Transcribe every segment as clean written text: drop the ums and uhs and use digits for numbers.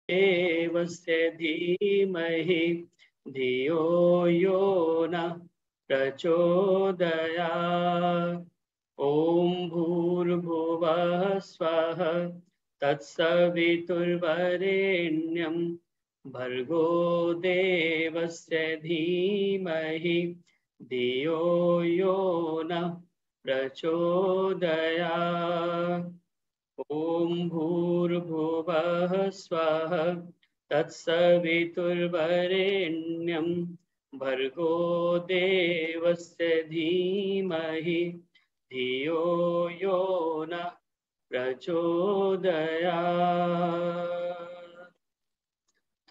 देवस्य धीमहि धियो यो न प्रचोदयात्। ॐ भूर्भुवः स्वः तत्सवितुर्वरेण्यं भर्गो देवस्य धीमहि धियो यो न प्रचोदयात्। ॐ भूर्भुवः स्वः तत्सवितुर्वरेण्यं भर्गो देवस्य धीमहि धियो यो न प्रचोदयात्।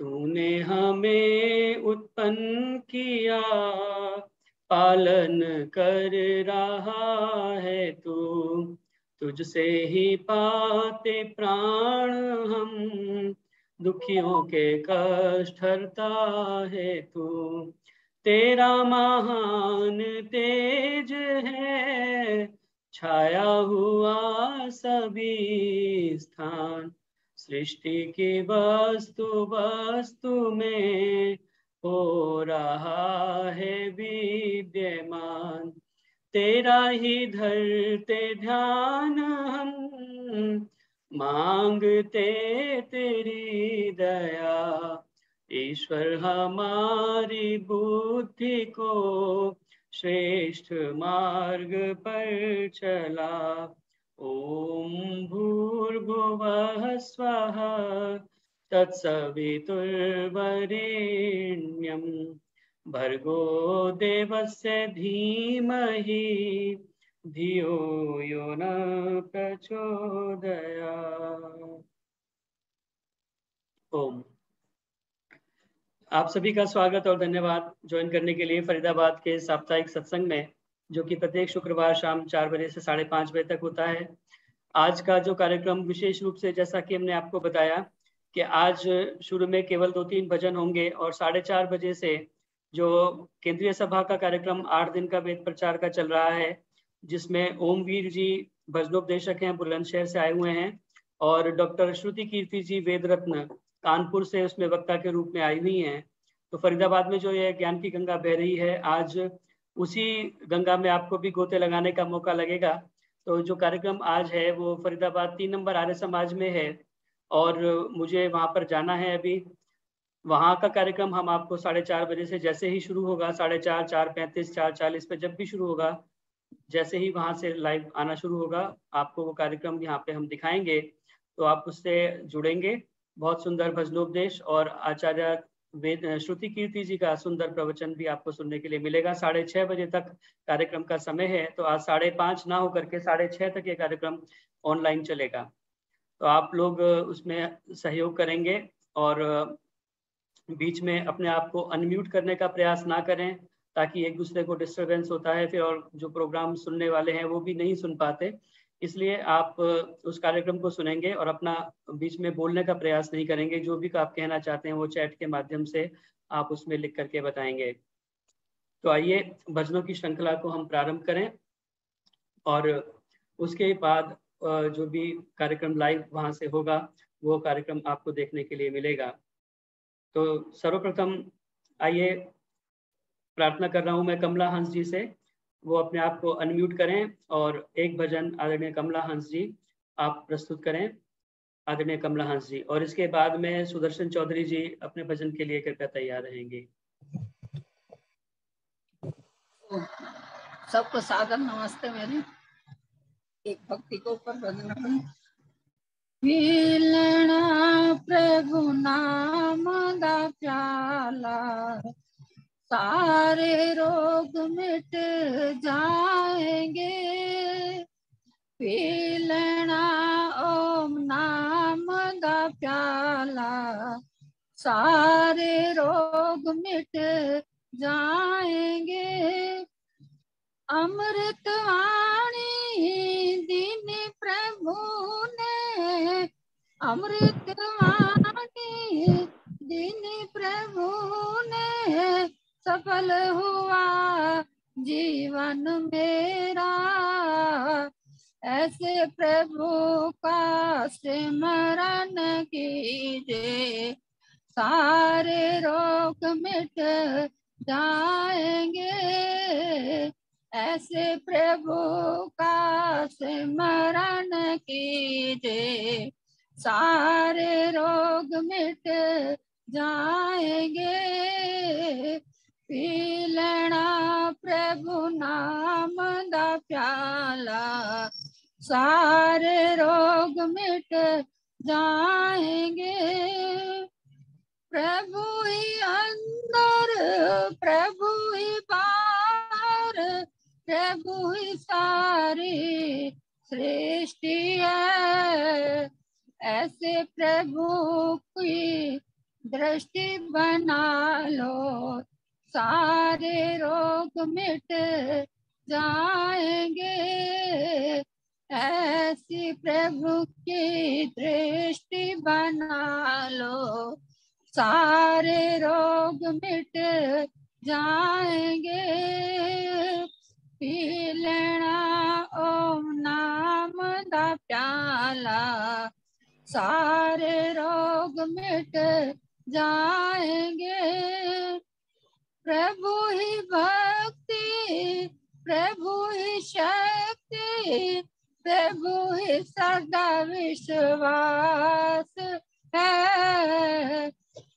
तूने हमें उत्पन्न किया, पालन कर रहा है तू, तुझसे ही पाते प्राण हम, दुखियों के कष्ट हरता है तू। तेरा महान तेज है, छाया हुआ सभी स्थान, सृष्टि की वस्तु वस्तु में हो रहा है विद्यमान। तेरा ही धरते ध्यान हम, मांगते तेरी दया। ईश्वर हमारी बुद्धि को श्रेष्ठ मार्ग पर चला। ॐ भूर्भुवः स्वः तत्सवितुर्वरेण्यं भर्गो देवस्य धीमहि धियो यो न प्रचोदयात्। ओम। आप सभी का स्वागत और धन्यवाद ज्वाइन करने के लिए फरीदाबाद के साप्ताहिक सत्संग में, जो कि प्रत्येक शुक्रवार शाम 4 बजे से 5:30 बजे तक होता है। आज का जो कार्यक्रम विशेष रूप से, जैसा कि हमने आपको बताया कि आज शुरू में केवल 2-3 भजन होंगे और 4:30 बजे से जो केंद्रीय सभा का कार्यक्रम 8 दिन का वेद प्रचार का चल रहा है, जिसमें ओमवीर जी भजनोपदेशक हैं, बुलंदशहर से आए हुए हैं, और डॉक्टर श्रुति कीर्ति जी वेद रत्न कानपुर से उसमें वक्ता के रूप में आई हुई हैं। तो फरीदाबाद में जो ये ज्ञान की गंगा बह रही है, आज उसी गंगा में आपको भी गोते लगाने का मौका लगेगा। तो जो कार्यक्रम आज है वो फरीदाबाद 3 नंबर आर्य समाज में है, और मुझे वहां पर जाना है अभी। वहां का कार्यक्रम हम आपको 4:30 बजे से जैसे ही शुरू होगा, 4:30, 4:35, 4:40 पे जब भी शुरू होगा, जैसे ही वहां से लाइव आना शुरू होगा, आपको वो कार्यक्रम यहाँ पे हम दिखाएंगे, तो आप उससे जुड़ेंगे। बहुत सुंदर भजनोपदेश और आचार्य वेद श्रुति कीर्ति जी का सुंदर प्रवचन भी आपको सुनने के लिए मिलेगा। 6:30 बजे तक कार्यक्रम का समय है, तो आज 5:30 ना होकर के 6:30 तक ये कार्यक्रम ऑनलाइन चलेगा। तो आप लोग उसमें सहयोग करेंगे और बीच में अपने आप को अनम्यूट करने का प्रयास ना करें, ताकि एक दूसरे को डिस्टरबेंस होता है फिर, और जो प्रोग्राम सुनने वाले हैं वो भी नहीं सुन पाते। इसलिए आप उस कार्यक्रम को सुनेंगे और अपना बीच में बोलने का प्रयास नहीं करेंगे। जो भी आप कहना चाहते हैं वो चैट के माध्यम से आप उसमें लिख करके बताएंगे। तो आइए भजनों की श्रृंखला को हम प्रारंभ करें, और उसके बाद जो भी कार्यक्रम लाइव वहां से होगा वो कार्यक्रम आपको देखने के लिए मिलेगा। तो सर्वप्रथम आइए, प्रार्थना कर रहा हूं मैं कमला हंस जी से, वो अपने आप को अनम्यूट करें और एक भजन आदरणीय कमला हंस जी आप प्रस्तुत करें। आदरणीय कमला हंस जी, और इसके बाद में सुदर्शन चौधरी जी अपने भजन के लिए कृपया तैयार रहेंगे। सबको सादर नमस्ते मेरी। एक भक्ति को ऊपर भजन पीलना प्रभु नाम दा प्याला, सारे रोग मिट जाएंगे। पीलना ओम नाम दा प्याला, सारे रोग मिट जाएंगे। अमृत वाणी दीन प्रभु ने, अमृत वाणी दीन प्रभु ने, सफल हुआ जीवन मेरा। ऐसे प्रभु का सिमरन कीजिए, सारे रोग मिट जाएंगे। ऐसे प्रभु का सिमरन कीजिए, सारे रोग मिट जाएंगे। पी लेना प्रभु नाम दा प्याला, सारे रोग मिट जाएंगे। प्रभु ही अंदर, प्रभु ही बाहर, प्रभु ही सारी सृष्टि है। ऐसे प्रभु की दृष्टि बना लो, सारे रोग मिट जाएंगे। ऐसी प्रभु की दृष्टि बना लो, सारे रोग मिट जाएंगे। पी लेना ओम नाम दा प्याला, सारे रोग मिट जाएंगे। प्रभु ही भक्ति, प्रभु ही शक्ति, प्रभु ही सदा विश्वास है।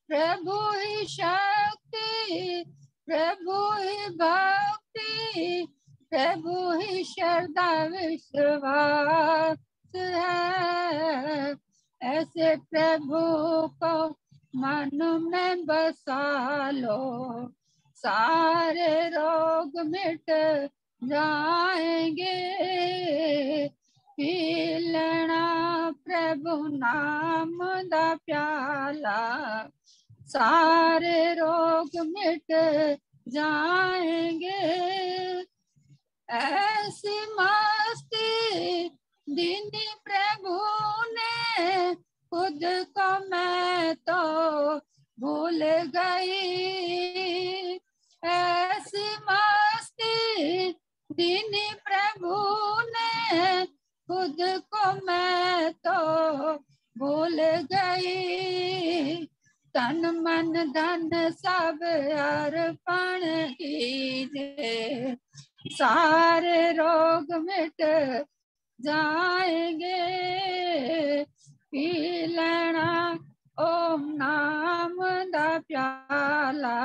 प्रभु ही शक्ति, प्रभु ही भक्ति, प्रभु ही श्रद्धा विश्वास है। ऐसे प्रभु को मन में बसा लो, सारे रोग मिट जाएंगे। पी लेना प्रभु नाम दा प्याला, सारे रोग मिट जाएंगे। ऐसी मस्ती दीनी प्रभु ने, खुद को मैं तो भूल गई। ऐसी मस्ती दीनी प्रभु ने, खुद को मैं तो भूल गई। तन मन धन सब अर्पण कीजिए, सारे रोग मिट जाएंगे। पी लेना ओम नाम दा प्याला,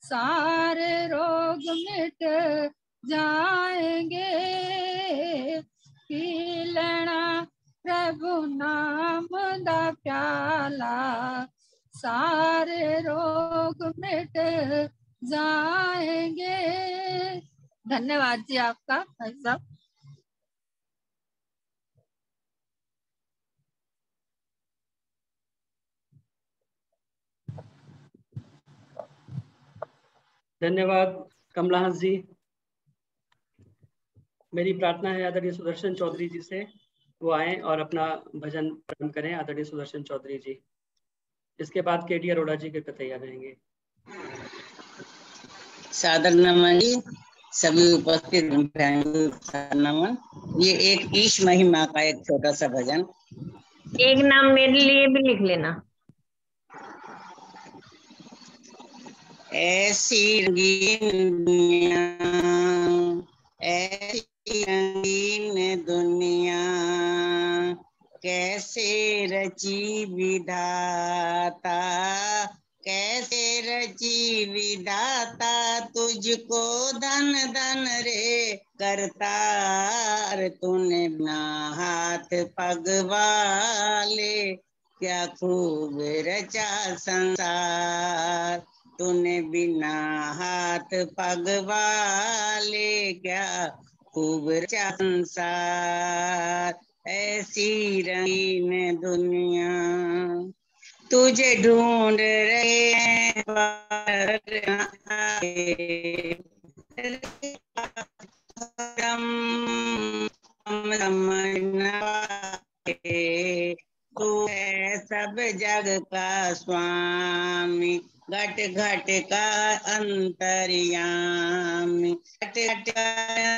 सारे रोग मिट जाएंगे। पी लेना प्रभु नाम दा प्याला, सारे रोग मिट जाएंगे। धन्यवाद जी आपका भाई साहब। धन्यवाद कमलाहंस जी। मेरी प्रार्थना है आदरणीय सुदर्शन चौधरी जी से, वो आए और अपना भजन प्रारंभ करें। आदरणीय सुदर्शन चौधरी जी, इसके बाद केडी अरोड़ा जी के तैयार रहेंगे। सादर नमन जी, सभी उपस्थित नमन। ये एक ईश महिमा का एक छोटा सा भजन। एक नाम मेरे लिए भी लिख लेना। ऐसी रंगीन दुनिया, ऐसी रंगीन दुनिया, कैसे रची विधाता, कैसे रची विधाता, तुझको धन धन रे करतार। तूने बिना हाथ पग वाले क्या खूब रचा संसार। तूने बिना हाथ पग वाले क्या खूब रचा संसार। ऐसी रंगीन दुनिया, तुझे ढूंढ रहे हैं तू है सब जग का स्वामी, घट घट का अंतर्यामी, घट घट का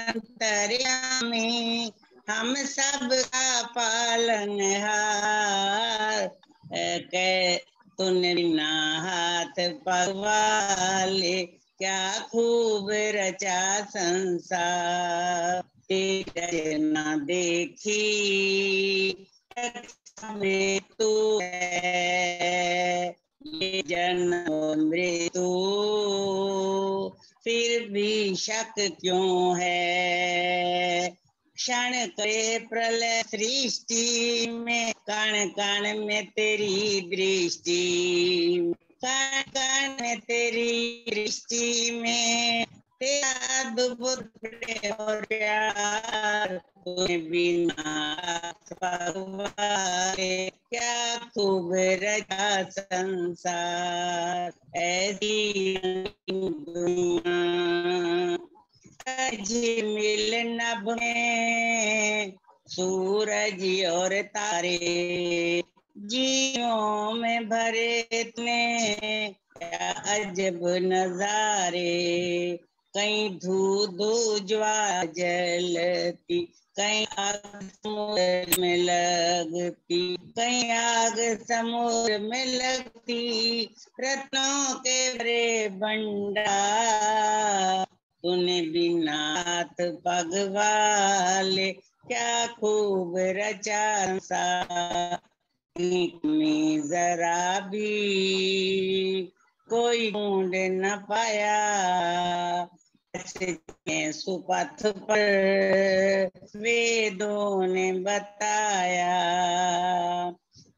अंतर्यामी, हम सब का पालनहार, कह तूने बिना हाथ पगवाले, क्या खूब रचा संसार। ना देखी में तू है, ये जन्म मृत्यु फिर भी शक क्यों है। क्षण करे प्रलय सृष्टि में, कण कण में तेरी दृष्टि, कण कण में तेरी दृष्टि में तेरा अद्भुत प्रेम और प्यार। तूने बिना पगवाले, क्या खूब रचा संसार। ऐसी दुनिया मिल नभ में, सूरज और तारे जियों में भरे तूने, क्या अजब नजारे। कहीं धू धू ज्वाला जलती, कहीं आग समुद्र में लगती, कहीं आग समुद्र में लगती, रत्नों के भरे भंडार। तूने बिना हाथ पगवाले, क्या खूब रचा संसार। में जरा भी कोई ढूंढ न पाया, सुपथ पर वेदों ने बताया।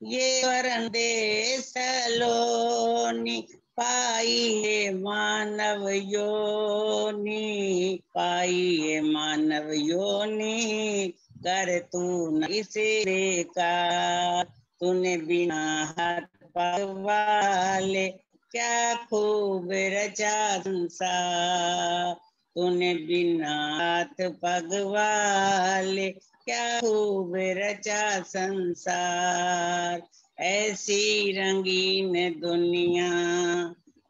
ये वरंदे सलोनी पाई है मानव योनि, पाई है मानव योनि, कर तू न इसे बेकार। तूने बिना हाथ पगवाले, क्या खूब रचा संसार। तूने बिना हाथ पगवाले, क्या खूब रचा संसार। ऐसी रंगीन दुनिया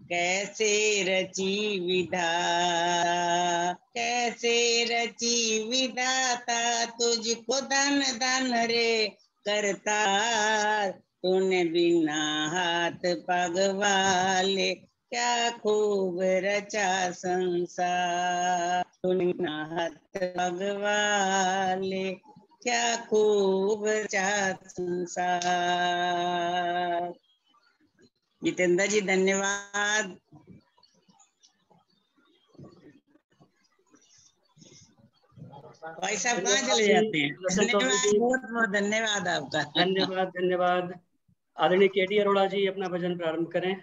कैसे रची विधाता, कैसे रची विधाता, तुझको धन धन रे करतार। तूने बिना हाथ पगवाले, क्या खूब रचा संसार। तूने बिना हाथ पगवाले, क्या खूब रचा संसार। जितेंद्र जी धन्यवाद। भाई साहब कहाँ चले जाते हैं? धन्यवाद, बहुत बहुत धन्यवाद आपका। धन्यवाद धन्यवाद। आदरणीय केडी अरोड़ा जी अपना भजन प्रारंभ करें।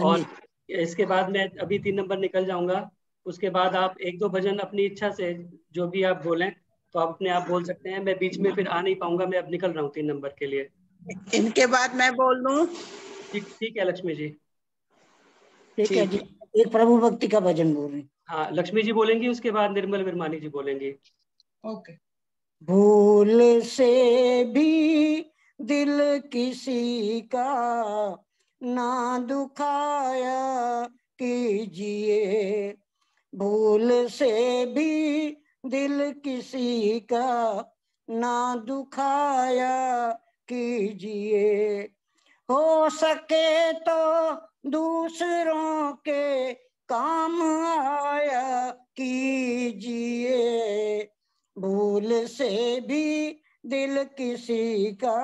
और इसके बाद मैं अभी 3 नंबर निकल जाऊंगा। उसके बाद आप एक दो भजन अपनी इच्छा से जो भी आप बोलें तो आप अपने आप बोल सकते हैं। मैं बीच में फिर आ नहीं पाऊंगा, मैं अब निकल रहा हूँ 3 नंबर के लिए। इनके बाद मैं बोल दूं? ठीक है लक्ष्मी जी। ठीक है जी। एक प्रभु भक्ति का भजन बोल रही। हाँ लक्ष्मी जी बोलेंगी, उसके बाद निर्मल विरमानी जी बोलेंगी। ओके। भूल से भी दिल किसी का ना दुखाया कीजिए, भूल से भी दिल किसी का ना दुखाया कीजिए। हो सके तो दूसरों के काम आया कीजिए, भूल से भी दिल किसी का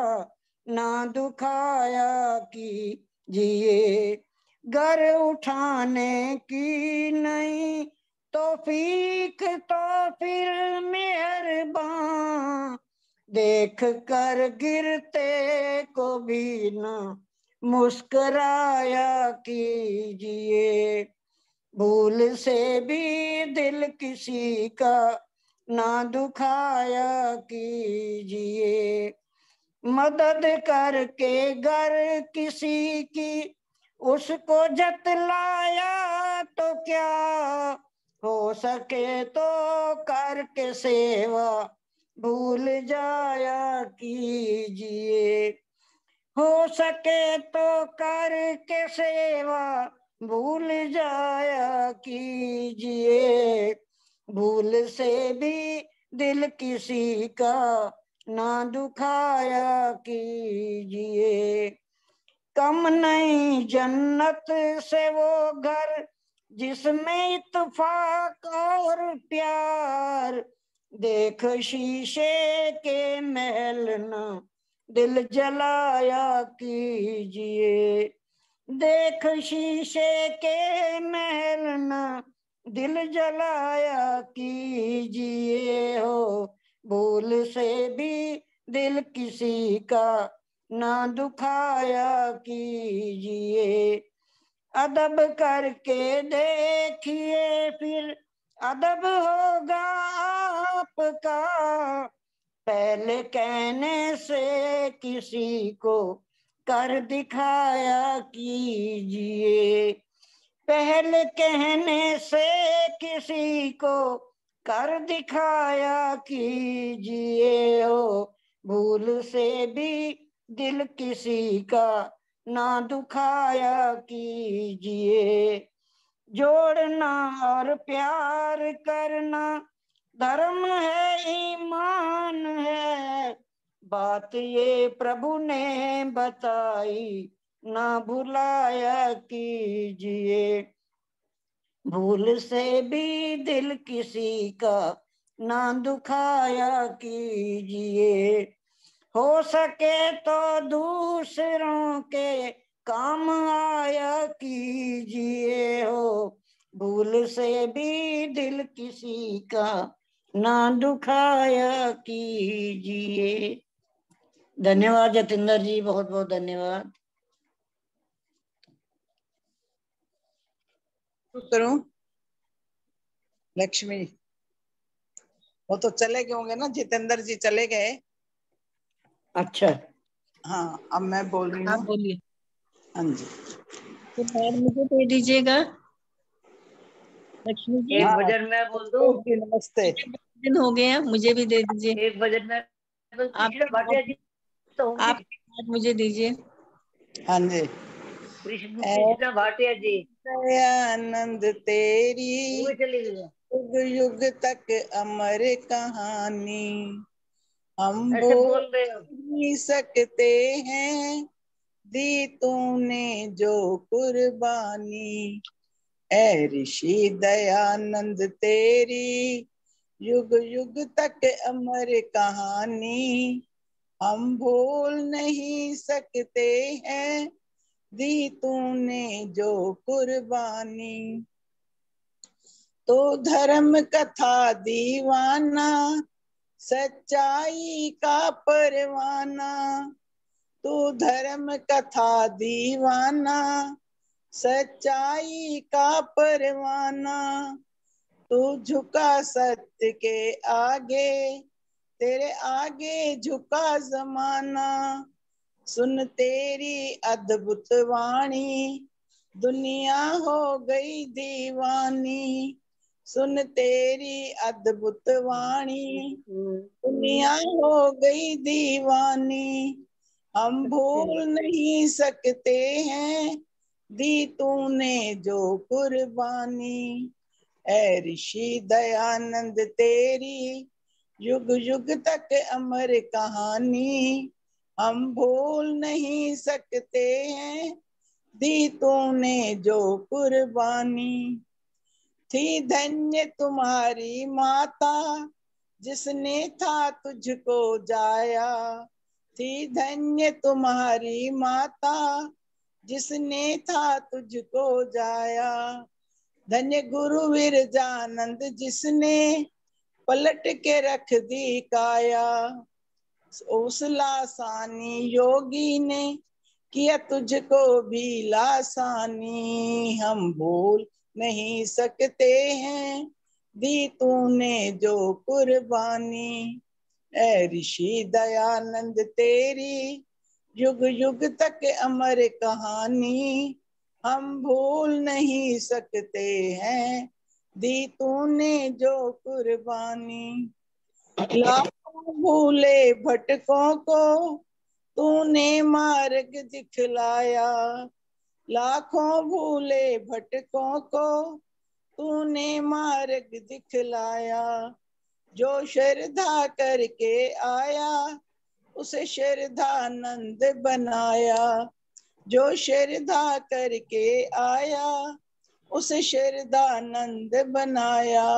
ना दुखाया कीजिए। घर उठाने की नहीं तौफीक तो फिर मेहरबान, देख कर गिरते को भी ना मुस्कुराया कीजिए, भूल से भी दिल किसी का ना दुखाया कीजिए। मदद करके घर किसी की उसको जतलाया तो क्या, हो सके तो करके सेवा भूल जाया कीजिए, हो सके तो करके सेवा भूल जाया कीजिए, भूल से भी दिल किसी का ना दुखाया कीजिए। कम नहीं जन्नत से वो घर जिसमें इत्तेफाक और प्यार। देख शीशे के महल न दिल जलाया कीजिए। देख शीशे के महल न दिल जलाया कीजिए। हो भूल से भी दिल किसी का ना दुखाया कीजिए। अदब करके देखिए फिर अदब होगा आपका। पहले कहने से किसी को कर दिखाया कीजिए। पहले कहने से किसी को कर दिखाया कीजिए। हो भूल से भी दिल किसी का ना दुखाया कीजिए। जोड़ना और प्यार करना धर्म है, ईमान है। बात ये प्रभु ने बताई ना भुलाया कीजिए। भूल से भी दिल किसी का ना दुखाया कीजिए। हो सके तो दूसरों के काम आया कीजिए। हो भूल से भी दिल किसी का ना दुखाया कीजिए। धन्यवाद जतिंदर जी, बहुत बहुत धन्यवाद। करूं लक्ष्मी, वो तो चले गए होंगे ना, जितेंद्र जी चले गए। अच्छा, हाँ अब मैं बोल रही आप हूँ। बोलिए। हाँ जी, तो कार्ड मुझे दे दीजिएगा लक्ष्मी जी। एक हाँ भजन मैं बोल दूं। नमस्ते। दिन हो गए हैं, मुझे भी दे दीजिए। एक भजन में आप कृष्ण भाटिया जी तो होंगे। आप कार्ड मुझे दीजिए। हाँ जी, कृष्ण भाटिया जी आनंद तेरी वो भी चली गई है। युग युग तक अमर कहानी। हम ऐसे बोल बोल रहे हो। नहीं सकते हैं दी तूने जो कुर्बानी। ऐ ऋषि दयानंद तेरी युग युग तक अमर कहानी। हम भूल नहीं सकते हैं दी तूने जो कुर्बानी। तो धर्म कथा दीवाना सच्चाई का परवाना। तो धर्म कथा दीवाना सच्चाई का परवाना। तू झुका सत्य के आगे तेरे आगे झुका जमाना। सुन तेरी अद्भुत वाणी दुनिया हो गई दीवानी। सुन तेरी अद्भुत वाणी दुनिया हो गई दीवानी। हम भूल नहीं सकते हैं दी तूने जो कुर्बानी। ऐ ऋषि दयानंद तेरी युग युग तक अमर कहानी। हम भूल नहीं सकते हैं दी तूने जो कुर्बानी। थी धन्य तुम्हारी माता जिसने था तुझको जाया। थी धन्य तुम्हारी माता जिसने था तुझको जाया। धन्य गुरु विरजानंद जिसने पलट के रख दी काया। उस लासानी योगी ने किया तुझको भी लासानी। हम भूल नहीं सकते हैं दी तूने जो कुर्बानी। ऐ ऋषि दयानंद तेरी युग युग तक अमर कहानी। हम भूल नहीं सकते हैं दी तूने जो कुर्बानी। लाखों भूले भटकों को तूने मार्ग दिखलाया। लाखों भूले भटकों को तूने मार्ग दिखलाया। जो श्रद्धा करके आया उसे श्रद्धानंद बनाया। जो श्रद्धा करके आया उसे श्रद्धानंद बनाया।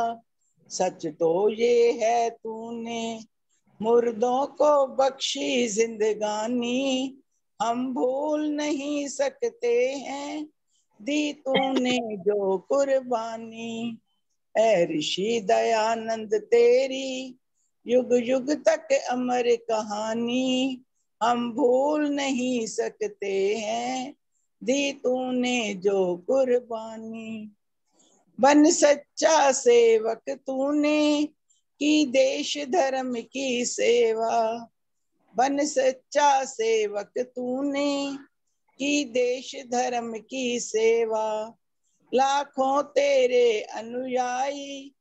सच तो ये है तूने मुर्दों को बख्शी जिंदगानी, हम भूल नहीं सकते हैं दी तूने जो कुर्बानी। ऐ ऋषि दयानंद तेरी युग युग तक अमर कहानी, हम भूल नहीं सकते हैं दी तूने जो कुर्बानी। बन सच्चा सेवक तूने की देश धर्म की सेवा। बन सच्चा सेवक तूने की देश धर्म की सेवा। लाखों तेरे अनुयायी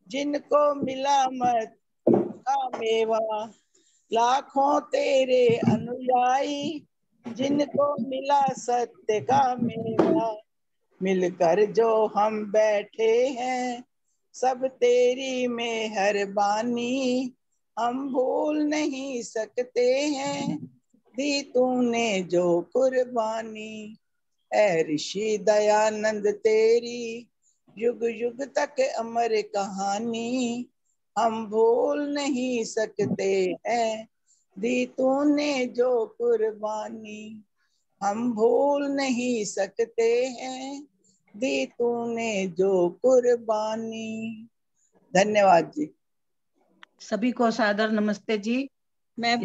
जिनको मिला मत का मेवा। लाखों तेरे अनुयायी जिनको मिला सत्य का मेवा। मिलकर जो हम बैठे हैं सब तेरी मेहरबानी, हम भूल नहीं सकते हैं दी तूने जो कुर्बानी। ऐ ऋषि दयानंद तेरी युग युग तक अमर कहानी, हम भूल नहीं सकते हैं दी तूने जो कुर्बानी। हम भूल नहीं सकते हैं दी तूने जो कुर्बानी। धन्यवाद जी। सभी को सादर नमस्ते जी। मैं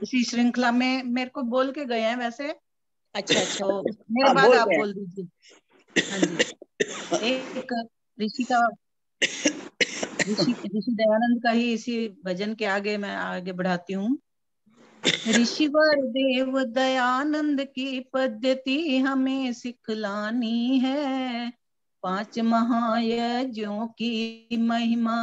इसी श्रृंखला में मेरे को बोल के गए हैं वैसे। अच्छा तो मेरे हाँ, बाद बोल आप गए। बोल दीजिए। हाँ जी। एक ऋषि दयानंद का ही इसी भजन के आगे मैं आगे बढ़ाती हूँ। ऋषिवर देव दयानंद की पद्धति हमें सिखलानी है। 5 महायज्ञों की महिमा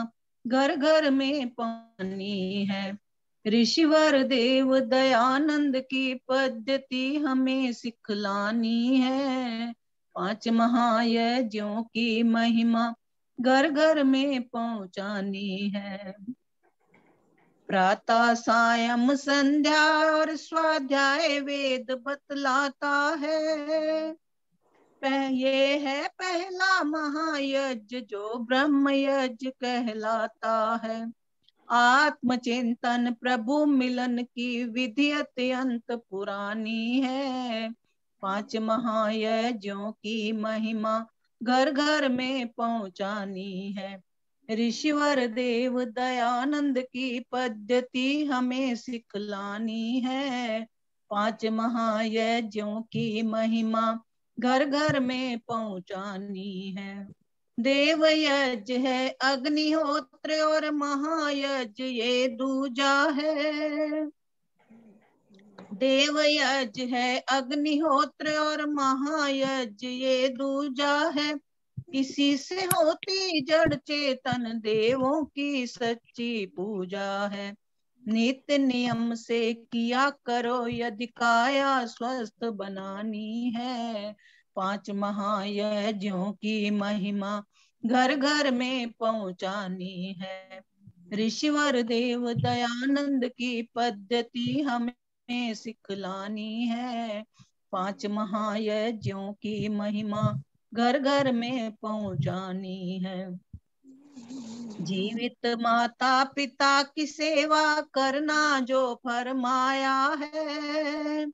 घर घर में पानी है। ऋषिवर देव दयानंद की पद्धति हमें सिखलानी है। 5 महायज्ञों की महिमा घर घर में पहुंचानी है। प्रातः सायं संध्या और स्वाध्याय वेद बतलाता है। ये है पहला महायज्ञ जो ब्रह्म यज्ञ कहलाता है। आत्मचिंतन प्रभु मिलन की विधि अत्यंत पुरानी है। 5 महायज्ञों की महिमा घर घर में पहुंचानी है। ऋषिवर देव दयानंद की पद्धति हमें सिखलानी है। 5 महायज्ञों की महिमा घर घर में पहुंचानी है। देव यज्ञ है अग्निहोत्र और महायज्ञ ये दूजा है। देव यज्ञ है अग्निहोत्र और महायज्ञ ये दूजा है। इसी से होती जड़ चेतन देवों की सच्ची पूजा है। नित्य नियम से किया करो यदि काया स्वस्थ बनानी है। 5 महायज्ञों की महिमा घर घर में पहुंचानी है। ऋषिवर देव दयानंद की पद्धति हमें सिखलानी है। 5 महायज्ञों की महिमा घर घर में पहुंचानी है। जीवित माता पिता की सेवा करना जो फरमाया है।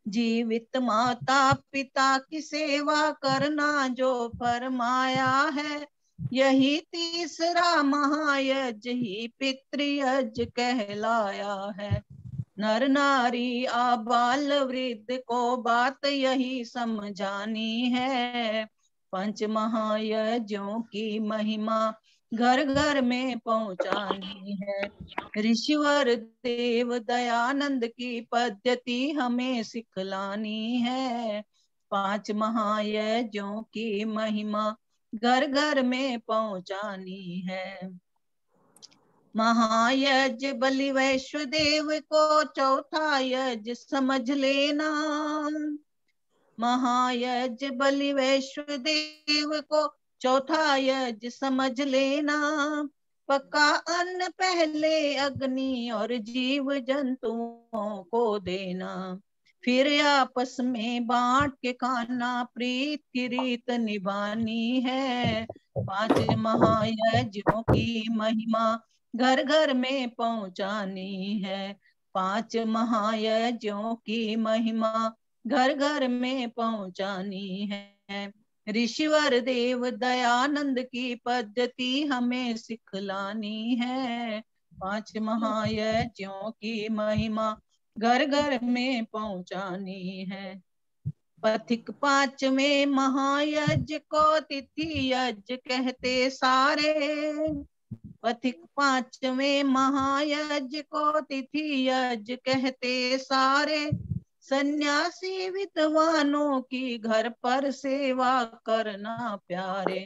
जीवित माता पिता की सेवा करना जो फरमाया है। यही तीसरा महायज्ञ ही पितृयज्ञ कहलाया है। नर नारी आबाल वृद्ध को बात यही समझानी है। 5 महायज्ञों की महिमा घर घर में पहुंचानी है। ऋषिवर देव दयानंद की पद्धति हमें सिखलानी है। 5 महायज्ञों की महिमा घर घर में पहुंचानी है। महायज्ञ बलि वैश्वदेव को चौथा यज्ञ समझ लेना। महायज्ञ बलि वैश्वदेव को चौथा यज्ञ समझ लेना। पका अन्न पहले अग्नि और जीव जंतुओं को देना, फिर आपस में बांट के खाना, प्रीत की रीत निभानी है। 5 महायज्ञों की महिमा घर घर में पहुंचानी है। 5 महायज्ञों की महिमा घर घर में पहुंचानी है। ऋषिवर देव दयानंद की पद्धति हमें सिखलानी है। 5 महायज्ञों की महिमा घर घर में पहुंचानी है। पथिक 5वें महायज्ञ को तिथि यज्ञ कहते सारे, पथिक 5वें महायज्ञ को तिथि यज्ञ कहते सारे, सन्यासी विद्वानों की घर पर सेवा करना प्यारे।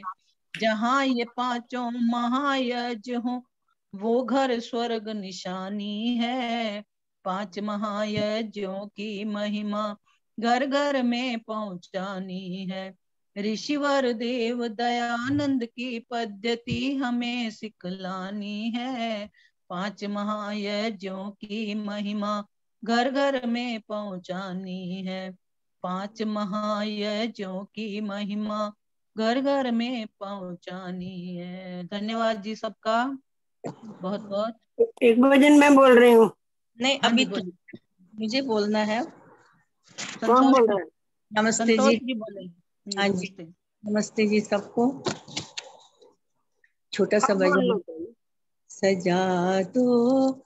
जहाँ ये 5 महायज्ञ हो वो घर स्वर्ग निशानी है। 5 महायज्ञों की महिमा घर घर में पहुंचानी है। ऋषिवर देव दयानंद की पद्धति हमें सिखलानी है। 5 महायज्ञों की महिमा घर घर में पहुंचानी है। 5 महायज्ञों की महिमा घर घर में पहुंचानी है। धन्यवाद जी सबका, बहुत बहुत। एक भजन मैं बोल रही हूँ। नहीं, हाँ अभी जी, तो बोलिए। मुझे बोलना है। कौन बोल रहा है? नमस्ते संतोष जी। जी बोले। हाँ जी, नमस्ते। नमस्ते जी सबको। छोटा सा आप भजन। बोलना चाहिए। सजा दो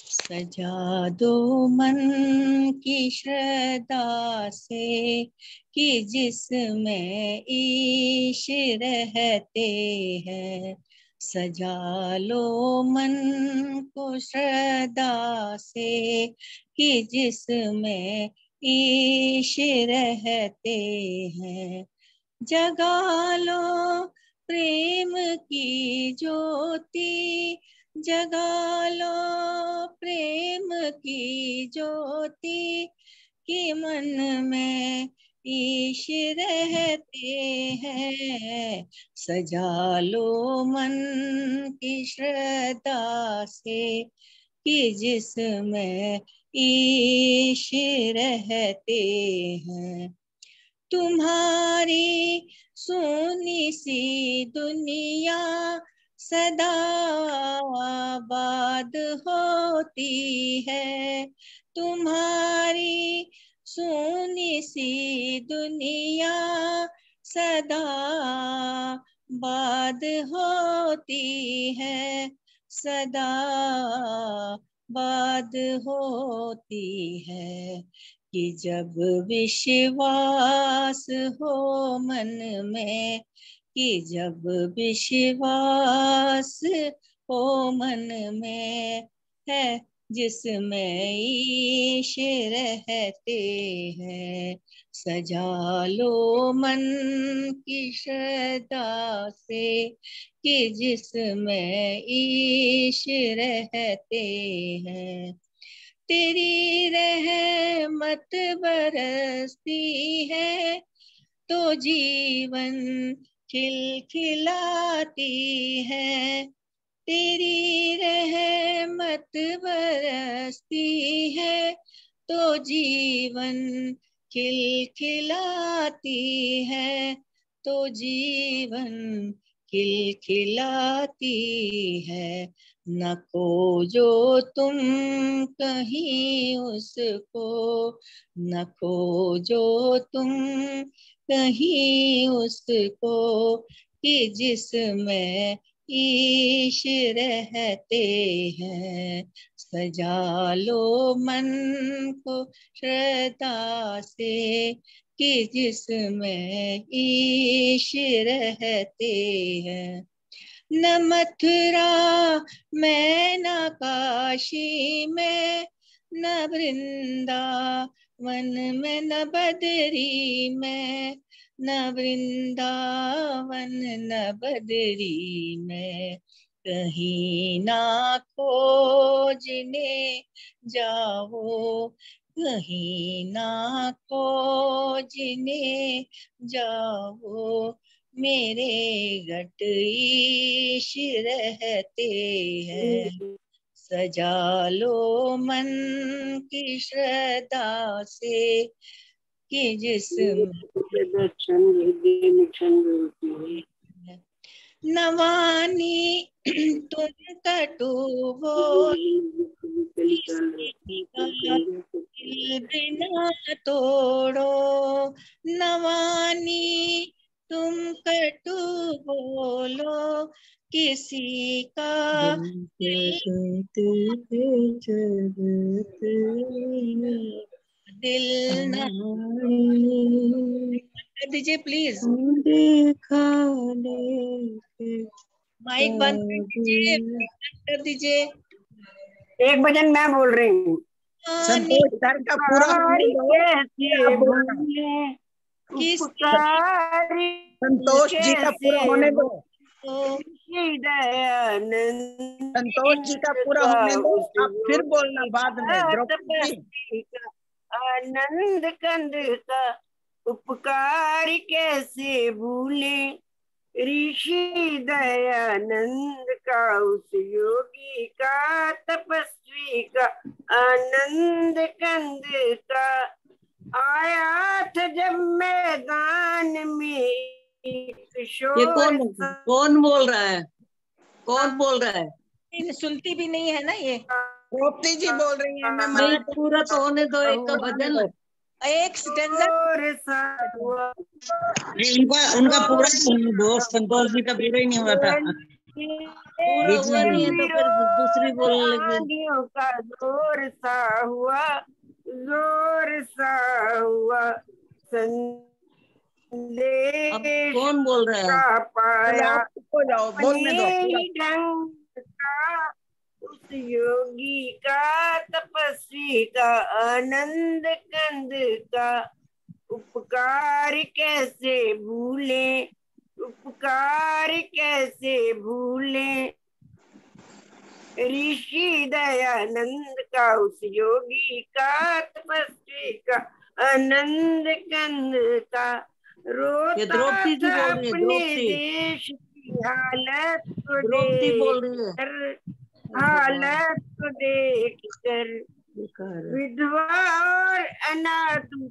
सजा दो मन की श्रद्धा से, कि जिसमें ईश रहते हैं। सजा लो मन को श्रद्धा से, कि जिसमें ईश रहते हैं। जगा लो प्रेम की ज्योति, जगा लो प्रेम की ज्योति, कि मन में ईश रहते हैं। सजा लो मन की श्रद्धा से, कि जिसमें ईश रहते हैं। तुम्हारी सोनी सी दुनिया सदा आबाद होती है। तुम्हारी सोनी सी दुनिया सदा आबाद होती है, सदा आबाद होती है। कि जब विश्वास हो मन में, कि जब विश्वास हो मन में है, जिसमें ईश रहते हैं। सजा लो मन की श्रद्धा से, कि जिसमें ईश रहते हैं। तेरी रहमत बरसती है तो जीवन खिलखिलाती है। तेरी रहमत बरसती है तो जीवन खिलखिलाती है, तो जीवन खिलखिलाती है। न खोजो तुम कहीं उसको, न खोजो तुम कहीं उसको, कि जिसमें ईश रहते हैं। सजा लो मन को श्रद्धा से, कि जिसमें ईश रहते हैं। न मथुरा में न काशी में, न वृंदावन में, न बदरी में, न वृंदावन न बदरी में, कहीं ना खोजने जाओ, कहीं ना खोजने जाओ, मेरे घट ईश रहते हैं। सजा लो मन की श्रद्धा से कि जिसमें नवानी तुम कटु दिल बिना तोड़ो, नवानी तुम कटु बोलो, किसी का दिल न कर दीजिए प्लीज। माइक बंद कर दीजिए, कर दीजिए। एक भजन मैं बोल रही हूँ। संतोष सर का पूरा होने दो। संतोष जी का पूरा होने दो। संतोष जी का पूरा होने दो, आप फिर बोलना बाद में। द्रौपदी जी आनंद कंद का उपकार कैसे भूले, ऋषि दयानंद का उस योगी का तपस्वी का आनंद कंद का। आया था जब मैदान में ये कौन बोल रहा है? कौन बोल रहा है? सुनती भी नहीं है ना ये। द्रौपदी जी बोल रही है। मैं नहीं, पूरा तो होने दो, एक का भजन। एक उनका पूरा होने दो। संतोष जी का पूरा ही नहीं हुआ था। पूरा हुआ नहीं है तो फिर दूसरी बोलने लगी। का जोर सा हुआ, जोर सा हुआ, अब कौन बोल रहा है? पाया जाओ, बोलने दो। ढंग का उस योगी का तपस्वी का आनंद कंद का उपकार कैसे भूले, उपकार कैसे भूले, ऋषि दयानंद का उस योगी का तपस्वी का आनंद कंद का। रोता था अपने देश की हालत को देखकर, हालत को देखकर, विधवा और अनाथों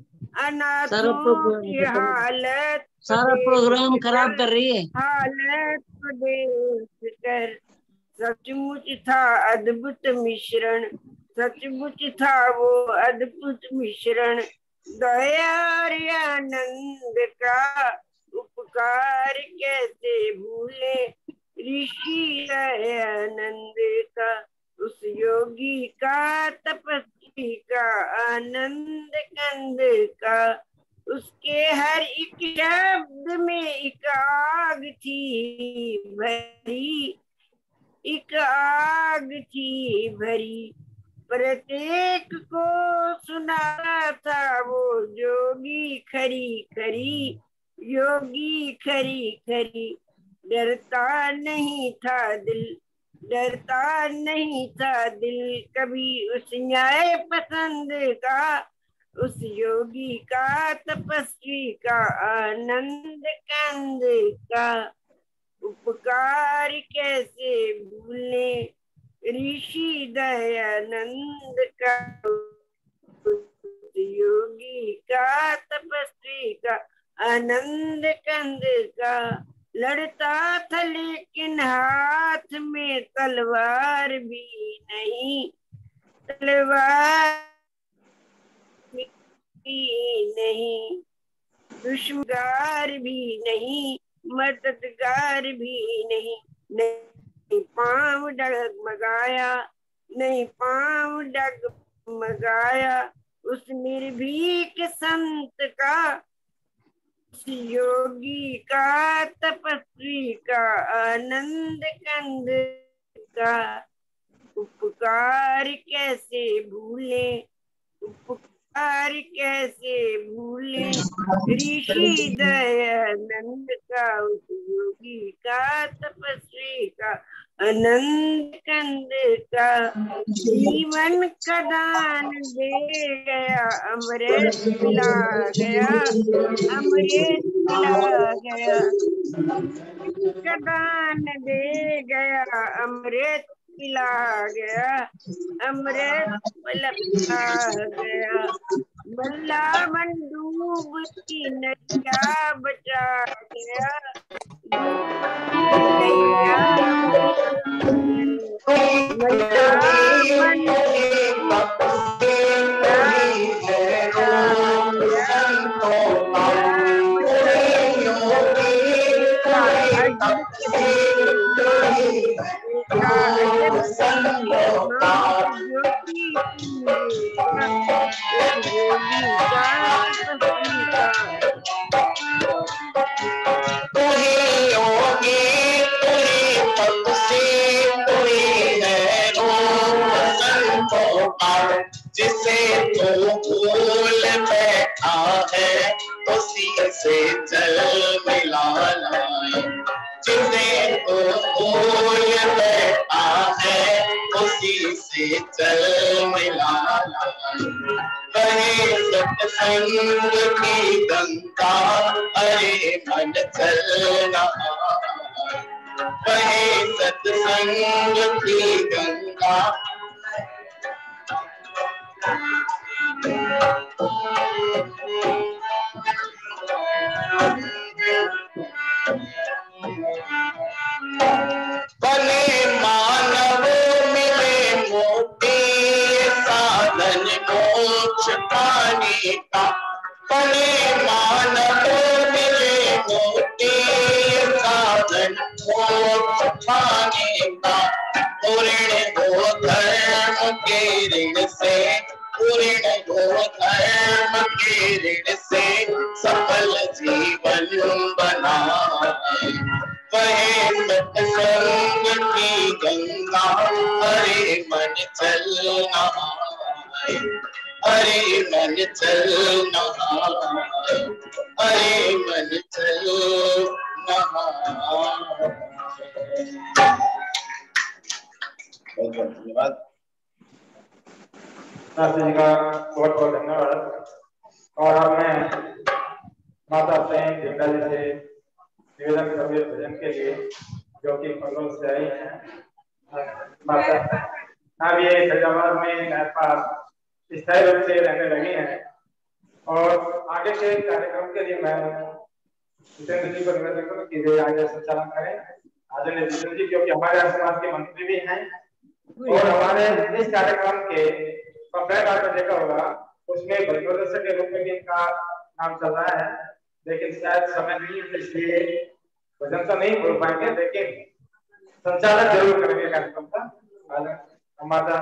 की हालत, सारा प्रोग्राम खराब कर रही है। हालत को देखकर सचमुच था अद्भुत मिश्रण, सचमुच था वो अद्भुत मिश्रण। दया आनंद का उपकार कैसे भूले, ऋषि दयानंद का उस योगी का तपस्वी का आनंद कंद का। उसके हर एक शब्द में एक आग थी भरी, एक आग थी भरी, प्रत्येक को सुना था वो योगी खरी खरी, योगी खरी खरी। डरता नहीं था दिल, डरता नहीं था दिल कभी उस न्याय पसंद का, उस योगी का तपस्वी का आनंद कंद का। उपकार कैसे भूले, ऋषि दयानंद का योगी का तपस्वी का आनंद कंद का। लड़ता था लेकिन हाथ में तलवार भी नहीं, तलवार भी नहीं, दुश्मगार भी नहीं, मददगार भी नहीं। नहीं पाँव डगमगाया, नहीं पाँव डगमगाया उस निर्भीक संत का, उस योगी का तपस्वी का आनंद कंद का। उपकार कैसे भूले, उपकार कैसे भूले, ऋषि दयानंद का उस योगी का तपस्वी का अनंत कंद का जीवन का दान दे गया, अमृत पिला गया, अमृत पिला गया, का दान दे गया, अमृत पिला गया, अमृत पिला गया। वृंदावन डूबती नैया बचा गया, नैया जिसे तू भूल बैठा है उसी से जल मिला लाए, जिसे तू भूल बैठा है उसी से जल मिला लाए। कहे सत्संग की गंगा अरे मन चलना, कहे सत्संग की गंगा भले मानव मिले मोटी साधन मोक्ष पाने का, भले मानव मिले मोटी साधन मोक्ष पाने का, पूर्ण हो धर्म के ऋण से, पूर्ण हो धर्म के ऋण से सफल जीवन बनाए। वहे सत्संग की गंगा हरे मन चलना, हरे मन चलना, हरे मन चलना। बहुत बहुत धन्यवाद। नाथ जी का बहुत बहुत धन्यवाद। और अब मैं माता प्रेम झंडा जी से निवेदन करूंगी भजन के लिए, जो कि पंगल से आई है। माता अब ये फैजाबाद में मेरे पास स्थायी रूप से रहने लगी हैं, और आगे के कार्यक्रम के लिए मैं जितेंद्र जी को निवेदन करूँ कि वे आगे संचालन करें। आदरणीय जितेंद्र जी, क्योंकि हमारे समाज के मंत्री भी हैं, और हमारे इस कार्यक्रम के कंप्लेंट आपने देखा होगा, उसमें प्रदर्शक के रूप में भी इनका नाम चल रहा है, लेकिन शायद समय नहीं है इसलिए भजन तो नहीं बोल पाएंगे, लेकिन संचालन जरूर करेंगे कार्यक्रम का। माता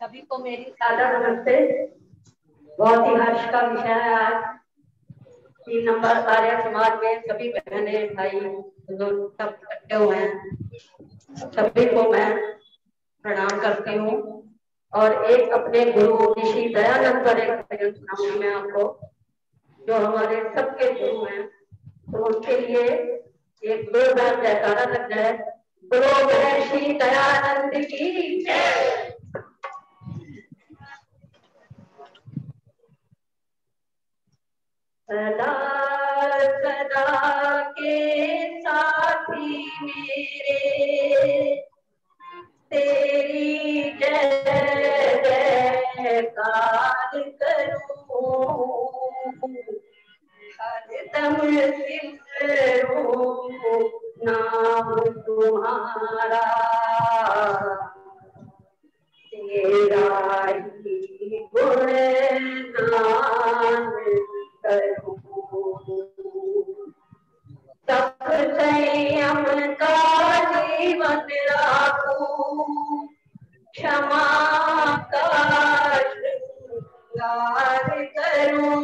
सभी को मेरी सादर नमस्ते। बहुत ही हर्ष का विषय है आज 3 नंबर आर्य समाज में सभी बहने भाई बुजुर्ग सब इकट्ठे हुए हैं। सभी को मैं प्रणाम करती हूँ, और एक अपने गुरु ऋषि दयानंद पर एक भजन सुनाऊंगी मैं आपको, जो हमारे सबके गुरु हैं। तो उनके लिए एक 2 बार जयकारा लग जाए। गुरु ऋषि दयानंद की जय। सदा सदा के साथी मेरे, तेरी जय जयकार करूं, हरदम सिमरूं नाम तुम्हारा, तेरा ही गुणगान करूं। तप संयम का जीवन राखूं, क्षमा का श्रृंगार करूं,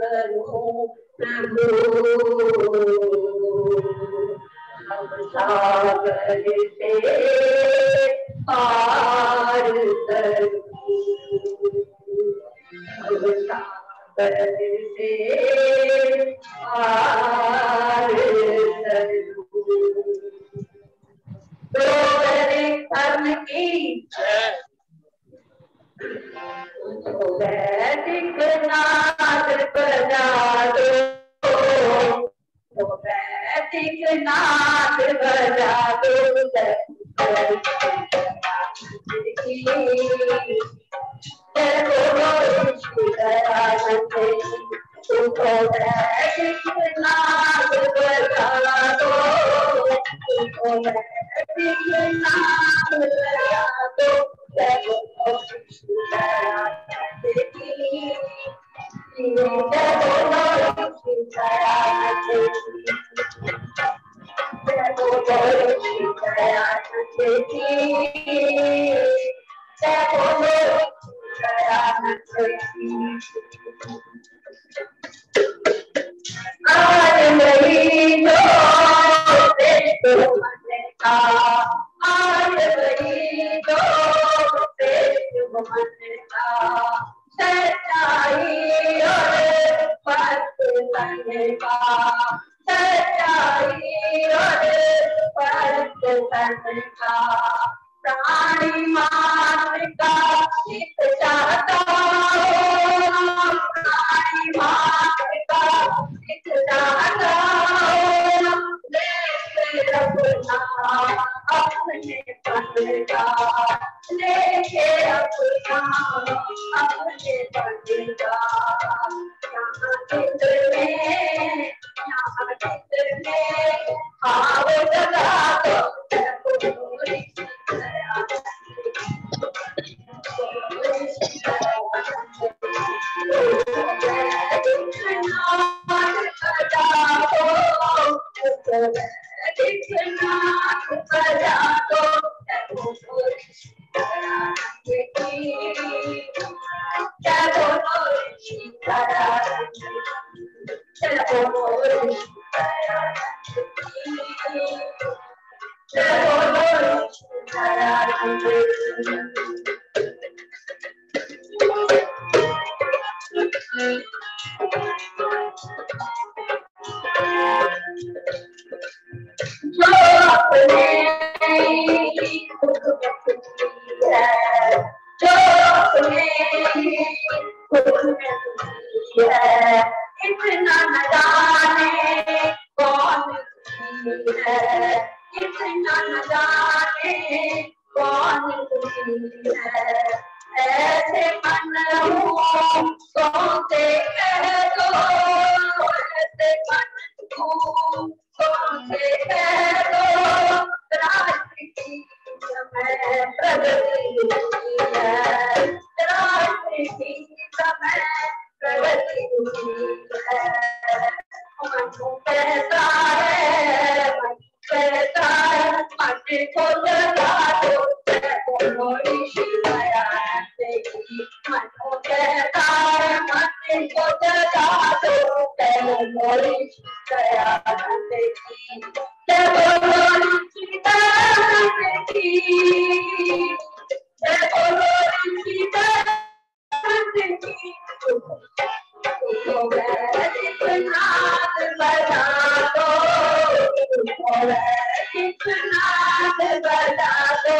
करूं प्रभु, अब सागर से पार करूं, अब सागर से पार करूं। तो कर्म की वैदिक नाद बजा दो, वैदिक नाद बजा दो, तुमको वैदिक नाद बजा दो, तुमको वैदिक नाद बजा दो, आज वही जो आज वही जो मन का सच्चाई और पतन का, सच्चाई और पतन का, प्राणी मात्र का हित चाहता हूँ, प्राणी मात्र का हित चाहता हूँ, लेके अपना अपने पद का, लेके अपना अपने पद का, यहाँ चित्र में भाव जगा दो, इतना न जाने कौन है, इतना न जाने कौन है, ऐसे मन हूँ कौन से कह दो, ऐसे मन हूँ कौन से कह दो, रात्रि की समय प्रगति है, रात्रि की समय प्रगति है, मन कैसा है, मन कैसा है, मन को जगा दो, बोलो शिवाया देखी, मन कैसा है, मन को जगा दो, बोलो शिवाया देखी, बोलो शिवाया देखी, बोलो शिवाया देखी, वैदिक नाद बजा दो, वैदिक नाद बजा दो,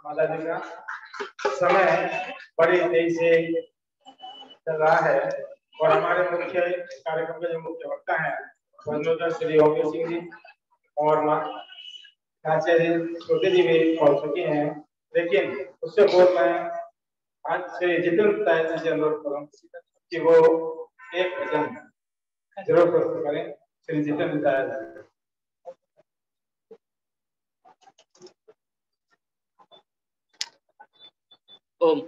माता जी का समय बड़ी तेजी से चल रहा है और हमारे मुख्य कार्यक्रम के जो मुख्य वक्ता हैं वंदोदर श्री योगेश सिंह जी और आचार्य छोटे जी भी पहुंच चुके हैं, लेकिन उससे पूर्व मैं आज श्री जितेंद्र ताया जी से अनुरोध करूँ कि वो एक भजन जरूर प्रस्तुत करें। श्री जितेंद्र ताया जी। ओम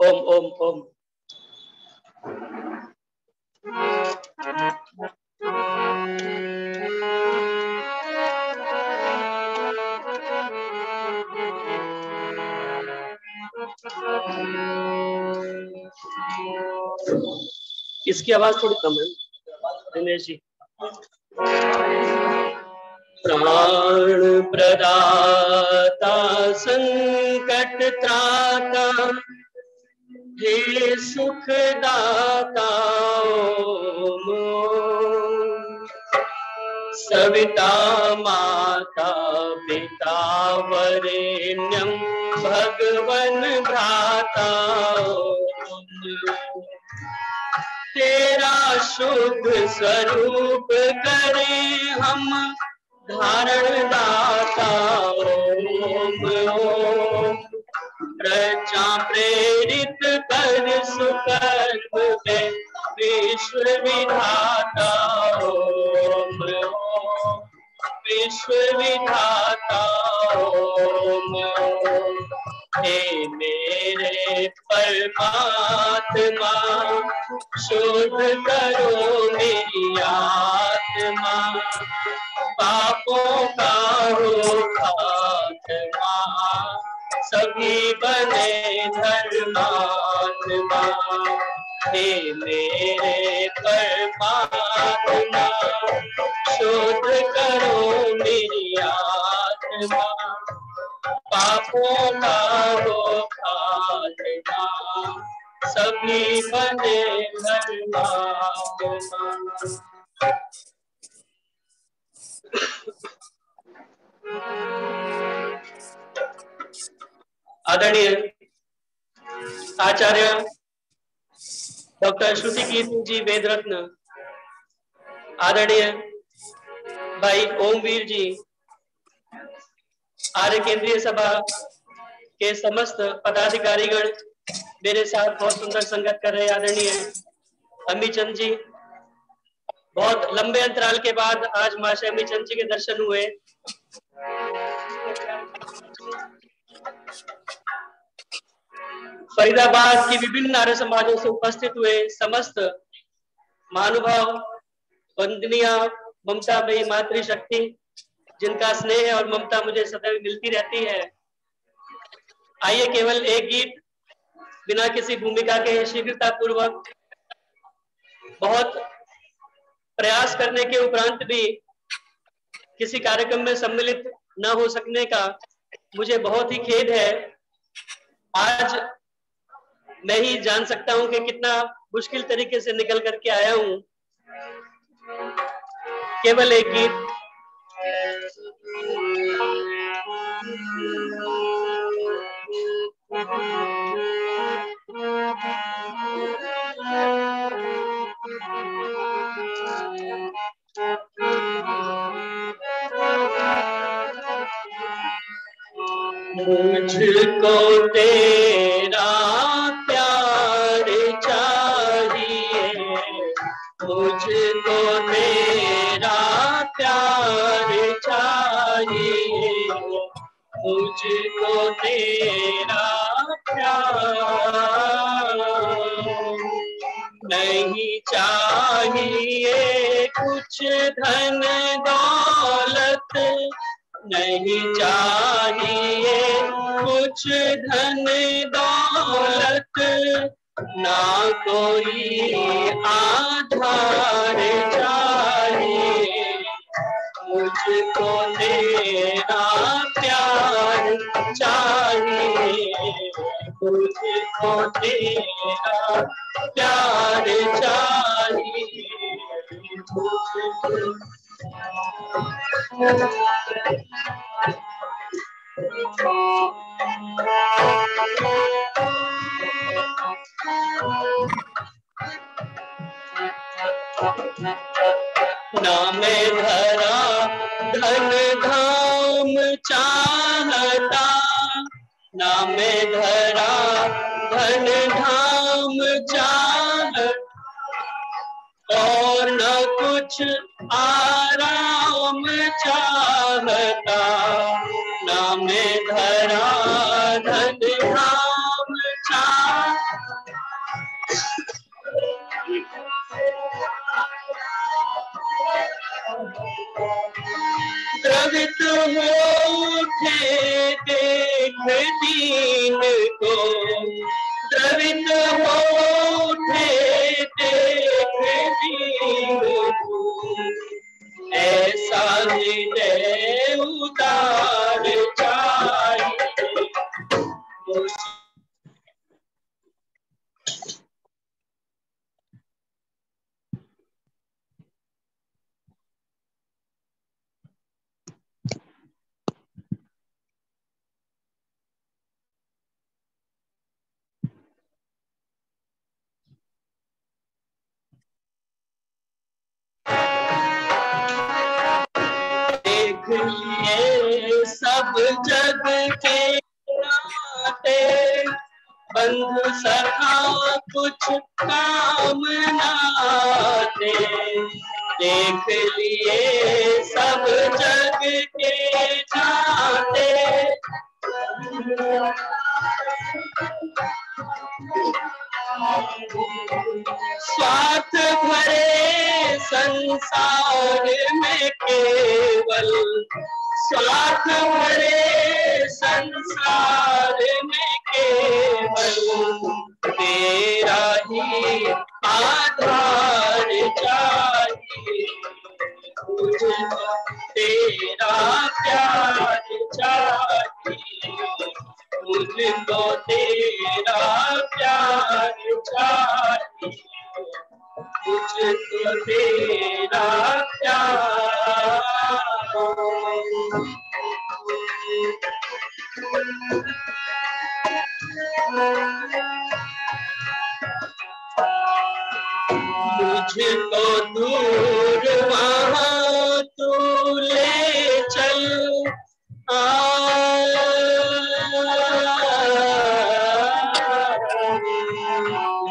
ओम ओम ओम। इसकी आवाज थोड़ी कम है दिनेश जी। प्राण प्रदाता संकट त्राता हे सुखदाता ओम। सविता माता पिता वरेण्यं भगवन भ्राता ओम। तेरा शुभ स्वरूप करें हम धारण दाता ओम। प्रजा प्रेरित कर सुकर्म में विश्व विधाता ओम। विश्व विधाता ओम। हे मेरे परमात्मा शुद्ध करो मेरी आत्मा, पापों का हो खात्मा, सभी बने धर्मात्मा। हे मेरे परमात्मा शुद्ध करो मेरी आत्मा, पापों का हो खात्मा, सभी बने धर्मात्मा। आदरणीय आचार्य डॉक्टर श्रुति कीर्ति जी वेद रत्न, आदरणीय भाई ओमवीर जी, आर्य केंद्रीय सभा के समस्त पदाधिकारीगण मेरे साथ बहुत सुंदर संगत कर रहे, आदरणीय अम्मी चंद जी, बहुत लंबे अंतराल के बाद आज माशा अम्मी चंद जी के दर्शन हुए। फरीदाबाद की विभिन्न आर्य समाजों से उपस्थित हुए समस्त महानुभाव, वंदनीय ममता मई मातृशक्ति, जिनका स्नेह और ममता मुझे सदैव मिलती रहती है। आइए केवल एक गीत बिना किसी भूमिका के शीघ्रता पूर्वक, बहुत प्रयास करने के उपरांत भी किसी कार्यक्रम में सम्मिलित न हो सकने का मुझे बहुत ही खेद है। आज मैं ही जान सकता हूं कि कितना मुश्किल तरीके से निकल करके आया हूं। केवल एक गीत मुझको तेरा प्यार चाहिए, मुझको तेरा प्यार चाहिए, मुझको तेरा प्यार। नहीं चाहिए कुछ धन दौलत, नहीं चाहिए कुछ धन दौलत, ना कोई आधार चाहिए, मुझको तेरा प्यार चाहिए, मुझको तेरा प्यार चाहिए, मुझको ना मैं धरा धन धाम चाहता, ना मैं धरा धन धाम चाहता, और न कुछ आराम चाहता, ना मैं धरा धन धाम चाहता। द्रवित हो उठे देख दीन को, द्रवित हो उठे देख दीन को, ऐसा हृदय सब जग के नाते, बंधु सखा कुछ काम नाते, देख लिए सब जग के नाते। स्वार्थ भरे संसार में केवल, स्वार्थ भरे संसार में केवल, तेरा ही आधार चाहिए, मुझको तेरा प्यार चाहिए, मुझको तेरा प्यार चाहिए, मुझको तेरा प्यार। मुझको दूर वहाँ तू ले चल,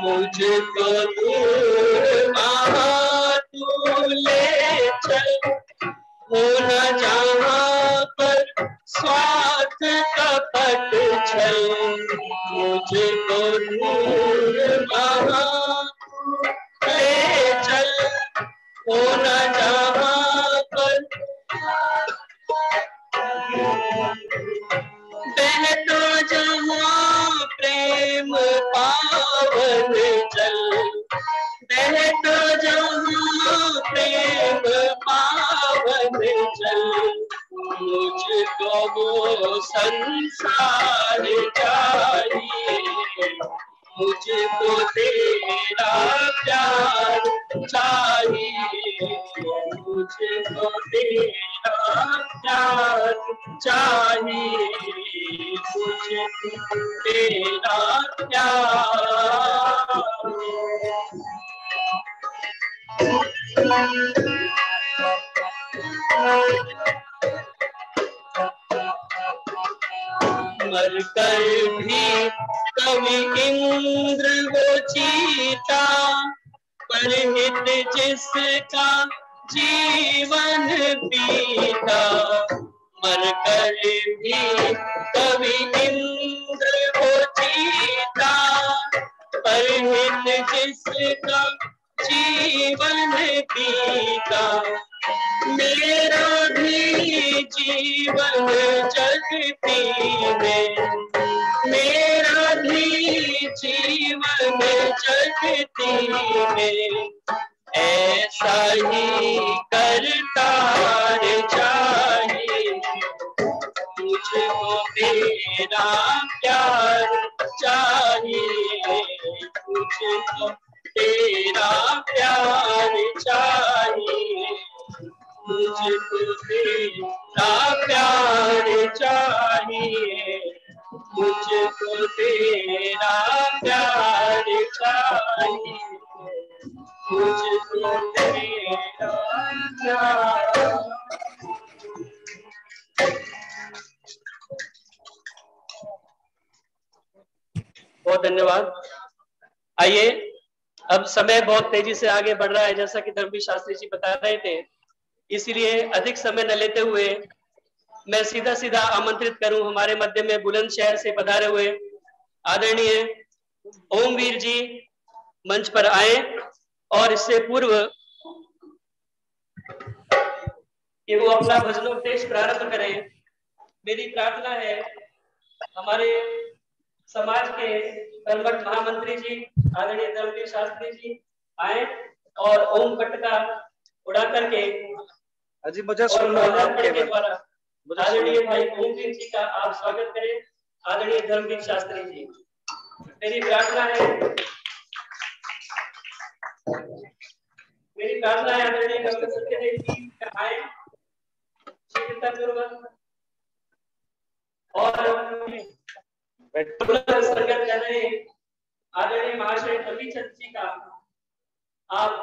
मुझको दूर वहाँ तू ले चल, हो न जहाँ पर स्वार्थ कपट छल, मुझको दूर वहाँ ले चल, हो न जहाँ पर बहता जहाँ प्रेम पावन जल, बहता जहाँ प्रेम पावन जल, मुझको वो संसार चाहिए, मुझको तेरा प्यार चाहिए, मुझको तेरा प्यार चाहिए, मुझको तेरा प्यार। मर कर भी कवि इंद्र वो जीता, पर हित जिसका जीवन बीता, मर कर भी कवि इंद्र वो जीता, पर हित जिसका जीवन बीता, मेरा भी जीवन जगती में, मेरा भी जीवन जगती में, ऐसा ही करतार चाहिए, मुझको तेरा प्यार चाहिए, मुझको तेरा प्यार चाहिए, मुझको तेरा प्यार चाहिए, मुझको तेरा प्यार चाहिए, मुझको तेरा प्यार। बहुत धन्यवाद। आइए, अब समय बहुत तेजी से आगे बढ़ रहा है, जैसा कि धर्मवीर शास्त्री जी बता रहे थे, इसलिए अधिक समय न लेते हुए मैं सीधा सीधा आमंत्रित करूं हमारे मध्य में बुलंदशहर से पधारे हुए आदरणीय ओमवीर जी मंच पर आए, और इससे पूर्व कि वो अपना भजनोपदेश प्रारंभ करें, मेरी प्रार्थना है हमारे समाज के कर्मठ महामंत्री जी आदरणीय धर्मवीर शास्त्री जी आए और ओम पटका उड़ा करके अजी मुझे सुनना के द्वारा आदरणीय भाई ओमवीर जी का आप स्वागत करें। आदरणीय धर्मवीर शास्त्री जी, मेरी प्रार्थना है आदरणीय डॉक्टर सत्यदेव जी आए और संगत कर रहे आदरणीय महाशय कविचंद जी का आप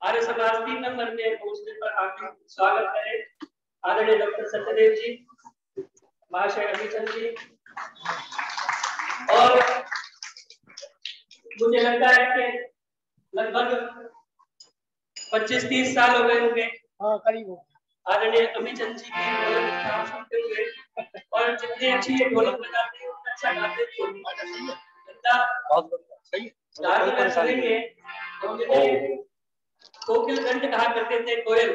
आर्य समाज 3 नंबर के पोस्टर पर आके स्वागत करें। आदरणीय डॉक्टर सत्यदेव जी, महाशय अभिचंद जी, और मुझे लगता है कि लगभग 25-30 साल हो गए होंगे करीब आदरणीय अभिचंद जी की ढोलक नाम सुनते हुए, और जितनी अच्छी ये ढोलक बजाते हैं उतना अच्छा गाते भी हैं। कोकिल कंठ कहा करते थे कोयल,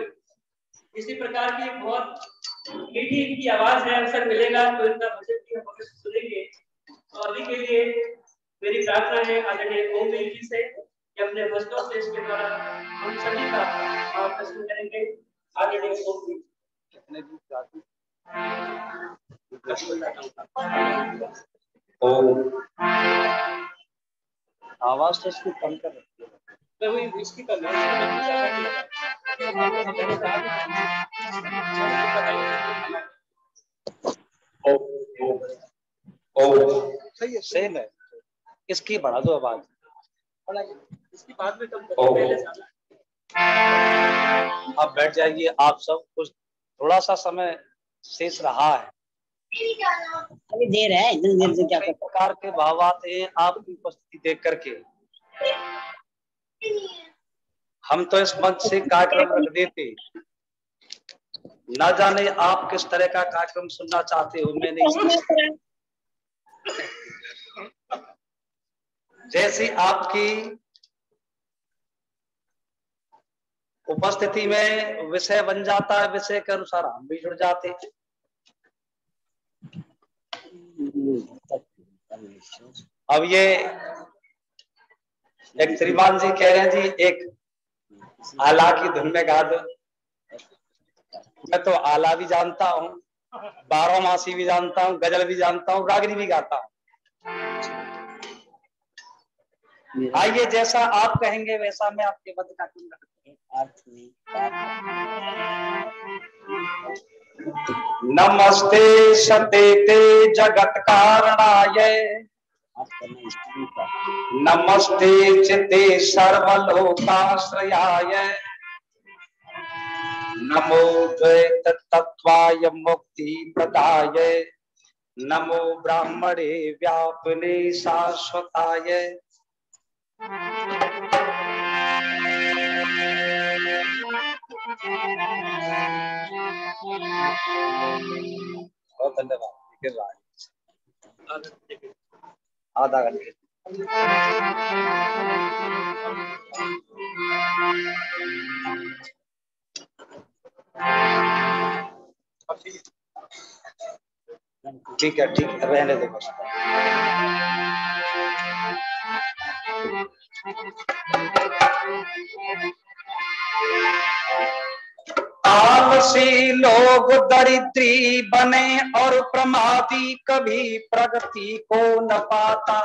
इसी प्रकार की बहुत मीठी इनकी आवाज है। अवसर मिलेगा तो इनका भजन भी हम अवश्य सुनेंगे। तो अभी के लिए मेरी प्रार्थना है आदरणीय ओमवीर जी से कि अपने भजनों से इसके द्वारा हम सभी का मार्गदर्शन करेंगे। आदरणीय ओमवीर आवाज तो इसकी कम कर रखी है, इसकी कम है। सही है, सेम है। इसकी बढ़ा दो आवाज, इसकी बाद में कम करो, पहले साला। अब बैठ जाइए आप सब, कुछ थोड़ा सा समय शेष रहा है। अभी देर है, देर से क्या कई प्रकार के भाव आते हैं आपकी उपस्थिति देख करके। हम तो इस मंच से कार्यक्रम रख देते, ना जाने आप किस तरह का कार्यक्रम सुनना चाहते हो। मैं नहीं, जैसी आपकी उपस्थिति में विषय बन जाता है, विषय के अनुसार हम भी जुड़ जाते हैं। अब ये एक श्रीमान जी कह रहे हैं जी एक आला की धुन में गा दो। मैं तो आला भी जानता हूँ, 12 मासी भी जानता हूँ, गजल भी जानता हूँ, रागनी भी गाता हूँ। आइए, जैसा आप कहेंगे वैसा मैं आपके मत का नमस्ते सतेते जगत कारणाय, नमस्ते चिते सर्वलोकाश्रयाय, नमो द्वैत तत्वाय मुक्ति प्रदाय, नमो ब्राह्मणे व्यापने शाश्वताय। बहुत धन्यवाद। आधा घंटे ठीक है, ठीक है, रहने दो बस। आलसी लोग दरिद्री बने और प्रमादी कभी प्रगति को न पाता।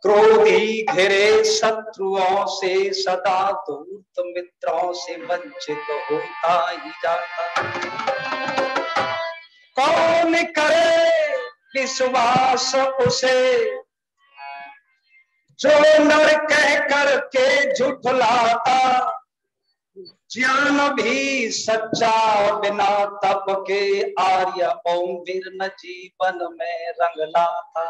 क्रोधी घिरे शत्रुओं से सदा दूत मित्रों से वंचित होता ही जाता। कौन करे विश्वास उसे जो नर कह करके झुठलाता। ज्ञान भी सच्चा बिना तप के आर्य ओम विरन जीवन में रंग लाता।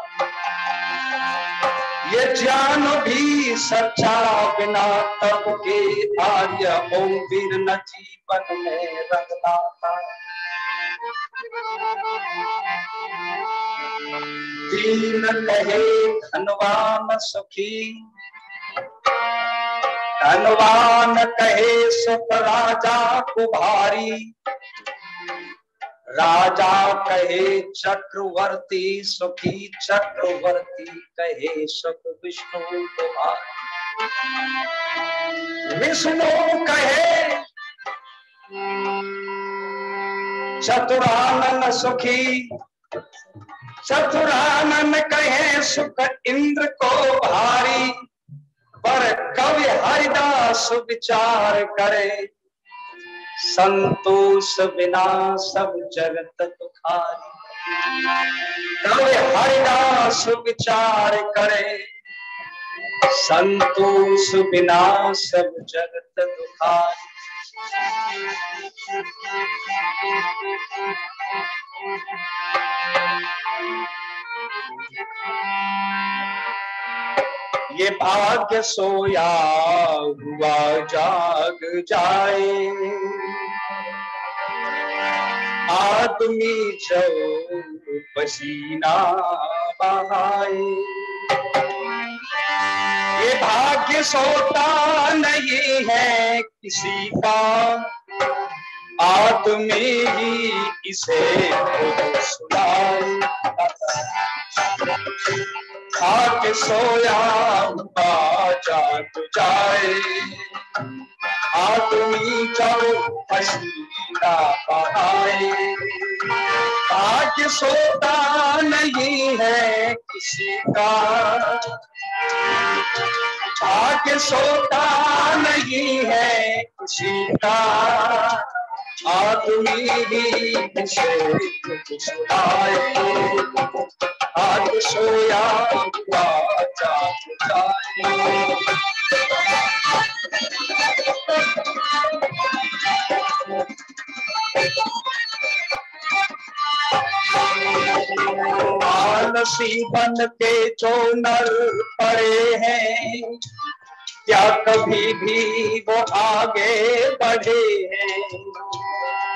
ये ज्ञान भी सच्चा बिना तप के आर्य ओम विरन जीवन में रंग लाता। दीन कहे धनवान सुखी, धनवान कहे सुख राजा कुभारी। राजा कहे चक्रवर्ती सुखी, चक्रवर्ती कहे सुख विष्णु कुमारी। विष्णु कहे चतुरानन सुखी, चतुरानन कहे सुख इंद्र को भारी। पर कवि हरिदास विचार करे, संतोष बिना सब जगत दुखारी। कवि हरिदास विचार करे, संतोष बिना सब जगत दुखारी। ये भाग्य सोया हुआ जाग जाए, आदमी जो पसीना बहाए। ये भाग्य सोता नहीं है किसी का, आदमी ही इसे खुद सुनाए। भाग्य सोया हुआ जाग जाए, आदमी जब पसीना बहाए। भाग्य सोता नहीं है किसी का, भाग्य सोता नहीं है किसी का, आदमी ही इसे खुद सुनाए। आज सोया हुआ जाग जाए। आलसी बन के जो नर पड़े हैं, क्या कभी भी वो आगे बढ़े हैं।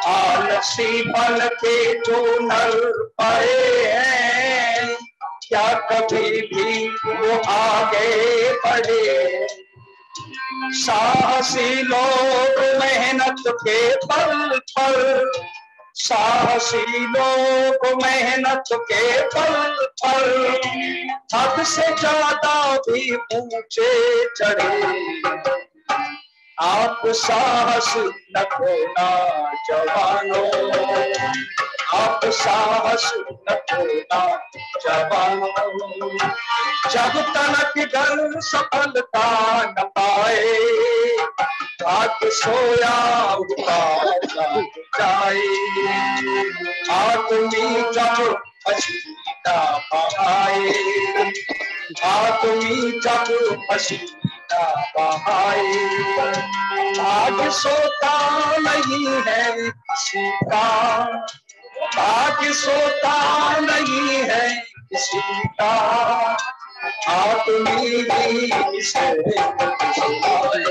आलसी बन के जो नर पड़े हैं, क्या कभी भी वो आगे बढ़े। साहसी लोग मेहनत के बल पर, साहसी लोग मेहनत के बल पर हद से ज्यादा भी ऊंचे चढ़े। आप साहस न खोना जवानों, आप साहस न खोना जवानों। जब तक घर सफलता न पाए, भाग्य सोया हुआ जाग जाए। आदमी जब पसीना बहाए, आदमी जब पसीना बहाए। भाग्य सोता नहीं है किसी का, भाग्य सोता नहीं है किसी का, आदमी ही इसे सुनाए।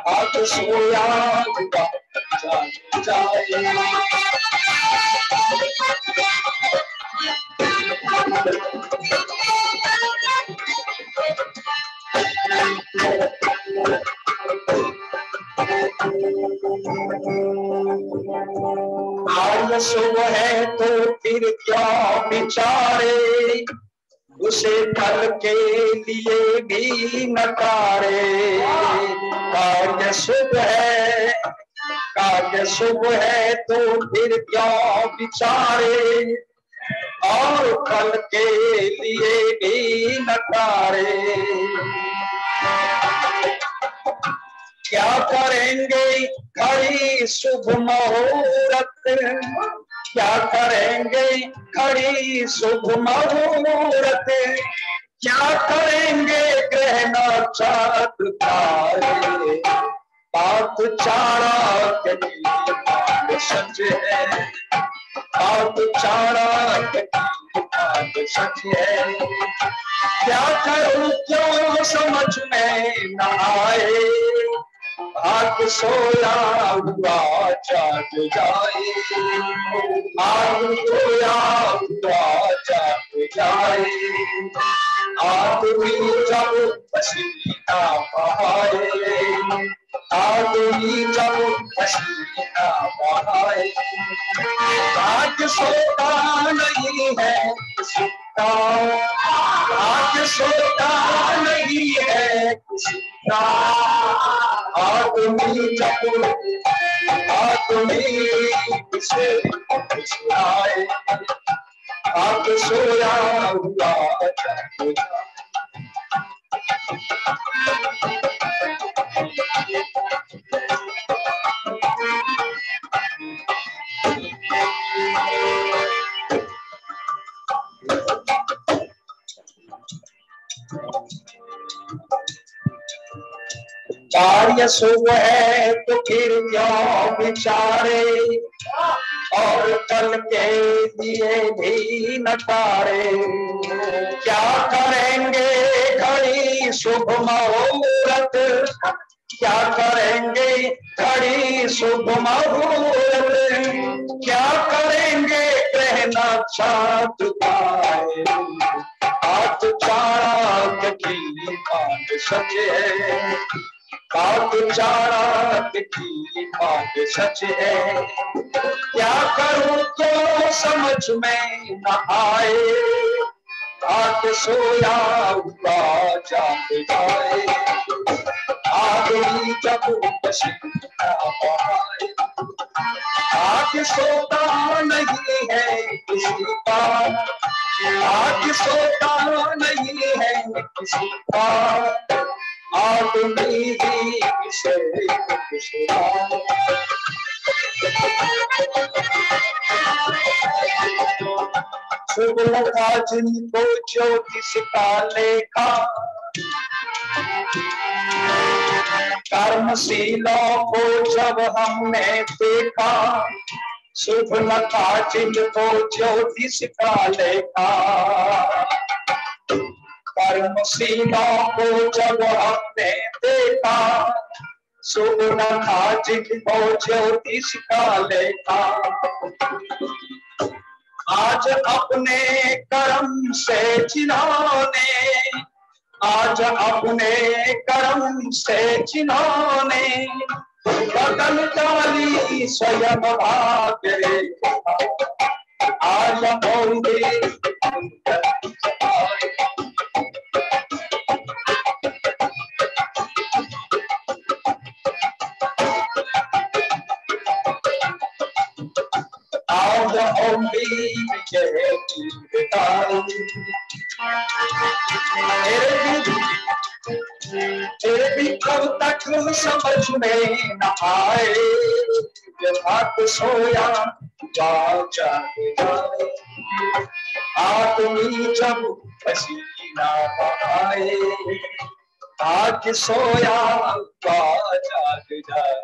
आज सोया हुआ जाग जाए। आज सुबह है तो फिर क्या बिचारे, उसे कल के लिए भी नकारे। कार्य शुभ है, कार्य शुभ है तो फिर क्यों बिचारे, और कल के लिए भी नकारे। क्या करेंगे खड़ी शुभ मुहूर्त, क्या करेंगे खड़ी शुभ मुहूर्त, क्या करेंगे ग्रहण चाँद तारे। बात चारा के सच है, बात चारा के सच है। क्या करूं क्यों समझ में न आए, भाग्य सोया हुआ जाग जाए। भाग्य सोया हुआ जाग जाए। आदमी जब पसीना बहाए, आदमी जब पसीना बहाए। भाग्य सोता नहीं है किसी का, भाग्य सोता नहीं है किसी का, आदमी जब आदमी इसे सुनाए। भाग्य सोया हुआ जाग जाए। कार्य शुभ है तो फिर क्यों विचारे, और कल के लिए भी नकारे। क्या करेंगे घड़ी शुभ मुहूर्त, क्या करेंगे घड़ी शुभ मुहूर्त, क्या करेंगे कहना चाँद तारे। हाथ चाणक्य की बात सच है, हाथ चाणक्य की बात सच है। क्या करूं तो समझ में न आए, रात सोया हुआ जाग जाए। आदमी जब पसीना बहाए, आज सोता नहीं है किसी का, आज सोता नहीं है किसी का। आदमी ही किसे गुजरा। शुभ लगा जिनको ज्योतिष का लेखा, कर्मशीलों को जब हमने देखा। शुभ लगा जिनको ज्योतिष का लेखा, कर्मशीलों को जब हमने देखा। शुभ लगा जिनको ज्योतिष का लेखा। आज अपने कर्म से जिन्होंने, आज अपने कर्म से जिन्होंने बदल डाली स्वयं भाग्य, आज होंगे आज होंगे तेरे भी कब तक समझ में न आए। जब सोया जाग जाए, आदमी जब पसीना बहाए। आज सोया जाग जाए।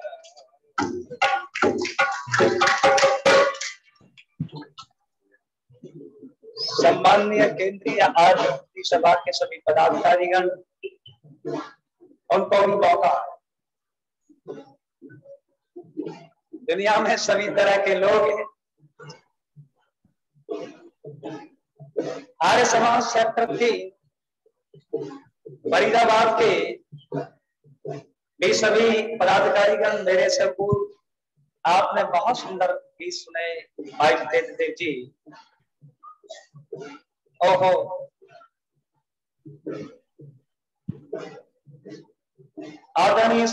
सम्माननीय केंद्रीय आरती सभा के सभी पदाधिकारीगण, उनको भी मौका। दुनिया में सभी तरह के लोग हैं। आर्य समाज सेक्टर थी फरीदाबाद के भी सभी पदाधिकारीगण मेरे से पूर्व आपने बहुत सुंदर गीत सुने भाई जितेंद्र देव जी। ओहो, आदरणीय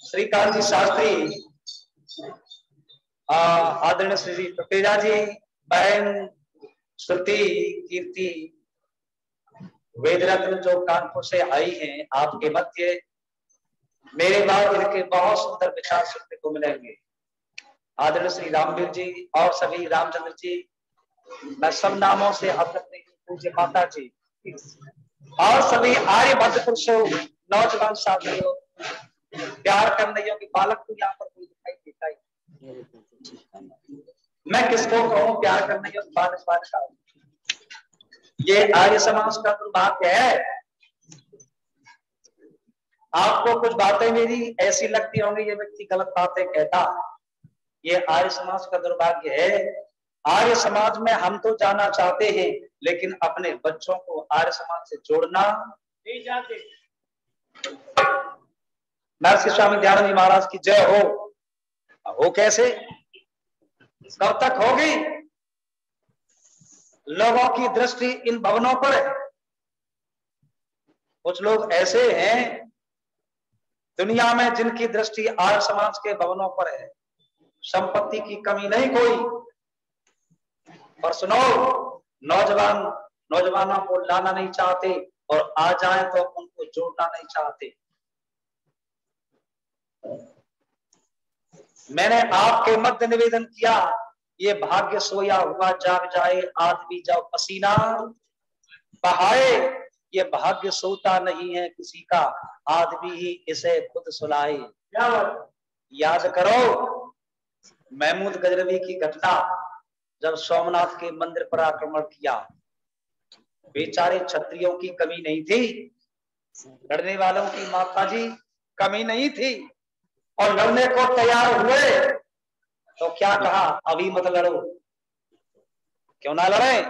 श्रीकांत जी शास्त्री, आदरणीय श्री टुटेजा जी, बहन श्रुति कीर्ति वेदरत्न जो कानपुर से आई हैं, आपके मध्य मेरे बाद इनके बहुत सुंदर विचार सुनने को मिलेंगे। आदरणीय श्री रामवीर जी और सभी रामचंद्र जी, मैं सब नामों से अवगत नहीं हूँ। पूज्य माता जी और सभी आर्य भद्र पुरुषों, नौजवान साथियों, प्यार करने की बालक तो यहाँ पर कोई दिखाई देता ही। मैं किसको कहूँ प्यार करने योग्य बालक का? ये आर्य समाज का दुर्भाग्य है। आपको कुछ बातें मेरी ऐसी लगती होंगी ये व्यक्ति गलत बातें कहता है, ये आर्य समाज का दुर्भाग्य है। आर्य समाज में हम तो जाना चाहते हैं, लेकिन अपने बच्चों को आर्य समाज से जोड़ना नहीं चाहते। नरसिंह स्वामी दयानंद जी महाराज की जय हो कैसे, कब तक होगी? लोगों की दृष्टि इन भवनों पर है। कुछ लोग ऐसे हैं दुनिया में जिनकी दृष्टि आर्य समाज के भवनों पर है। संपत्ति की कमी नहीं कोई, और सुनो, नौजवानों को लाना नहीं चाहते, और आ जाए तो उनको जोड़ना नहीं चाहते। मैंने आपके मध्य निवेदन किया, ये भाग्य सोया हुआ जाग जाए, आदमी जब पसीना बहाए। ये भाग्य सोता नहीं है किसी का, आदमी ही इसे खुद सुलाए। याद करो महमूद गजनवी की घटना, जब सोमनाथ के मंदिर पर आक्रमण किया, बेचारे क्षत्रियों की कमी नहीं थी, लड़ने वालों की माता जी कमी नहीं थी, और लड़ने को तैयार हुए तो क्या कहा, अभी मत लड़ो। क्यों ना लड़े,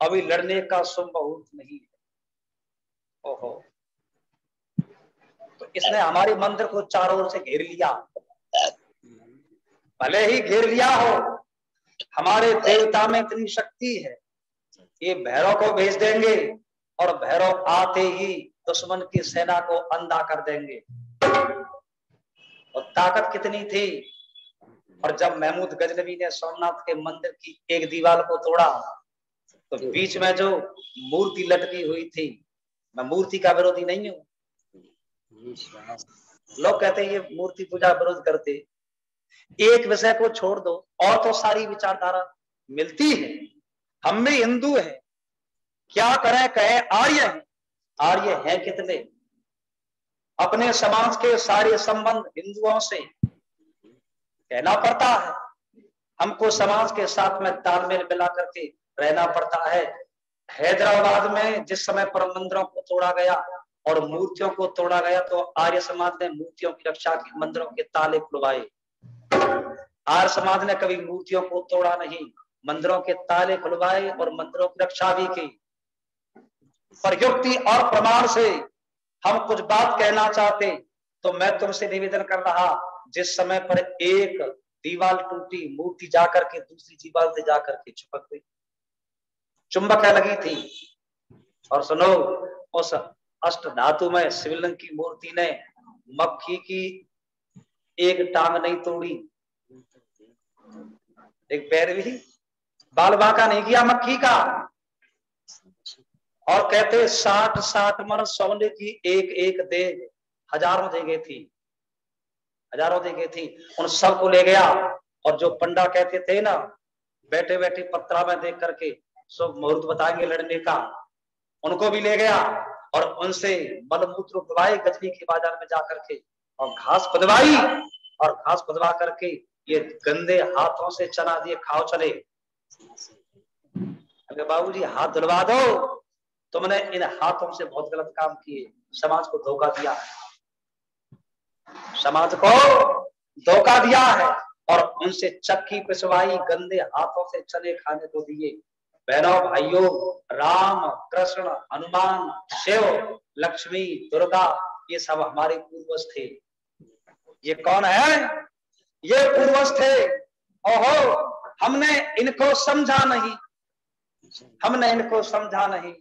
अभी लड़ने का शुभ मुहूर्त नहीं है। ओहो, तो इसने हमारे मंदिर को चारों ओर से घेर लिया। भले ही घेर लिया हो, हमारे देवता में इतनी शक्ति है, ये भैरव को भेज देंगे और भैरव आते ही दुश्मन की सेना को अंधा कर देंगे। और ताकत कितनी थी। और जब महमूद गजनवी ने सोमनाथ के मंदिर की एक दीवार को तोड़ा, तो बीच में जो मूर्ति लटकी हुई थी, मैं मूर्ति का विरोधी नहीं हूं, लोग कहते हैं ये मूर्ति पूजा विरोध करते, एक विषय को छोड़ दो और तो सारी विचारधारा मिलती है। हम भी हिंदू हैं, क्या करें, कहे आर्य हैं। आर्य हैं कितने, अपने समाज के सारे संबंध हिंदुओं से कहना पड़ता है, हमको समाज के साथ में तालमेल मिला करके रहना पड़ता है। हैदराबाद में जिस समय पर मंदिरों को तोड़ा गया और मूर्तियों को तोड़ा गया, तो आर्य समाज ने मूर्तियों की रक्षा की, मंदिरों के ताले खुलवाए। आर्य समाज ने कभी मूर्तियों को तोड़ा नहीं, मंदिरों के ताले खुलवाए और मंदिरों की रक्षा भी की। पर युक्ति और प्रमाण से हम कुछ बात कहना चाहते, तो मैं तुमसे निवेदन कर रहा, जिस समय पर एक दीवार टूटी, मूर्ति जाकर के दूसरी दीवार से जाकर के चिपक गई, चुंबक लगी थी। और सुनो, उस अष्ट धातु में शिवलिंग की मूर्ति ने मक्खी की एक टांग नहीं तोड़ी, एक पैर भी बाल बांका नहीं किया मक्खी का। और कहते 60 मन सोने की एक एक देग, हजारों देगे थी, हजारों देगे थी, उन सबको ले गया। और जो पंडा कहते थे ना, बैठे बैठे पत्रा में देख करके सब मुहूर्त बताएंगे लड़ने का, उनको भी ले गया और उनसे मलमूत्र खुदवाए गजनी के बाजार में जाकर के, और घास खुदवाई, और घास खुदवा करके ये गंदे हाथों से चना दिए, खाओ चले। अरे बाबूजी हाथ धुलवा दो, तुमने इन हाथों से बहुत गलत काम किए, समाज को धोखा दिया है, समाज को धोखा दिया है। और उनसे चक्की पिसवाई, गंदे हाथों से चने खाने को दिए। बहनों भाइयों, राम कृष्ण हनुमान शिव लक्ष्मी दुर्गा, ये सब हमारे पूर्वज थे। ये कौन है, ये पूर्वज थे। ओहो, हमने इनको समझा नहीं, हमने इनको समझा नहीं।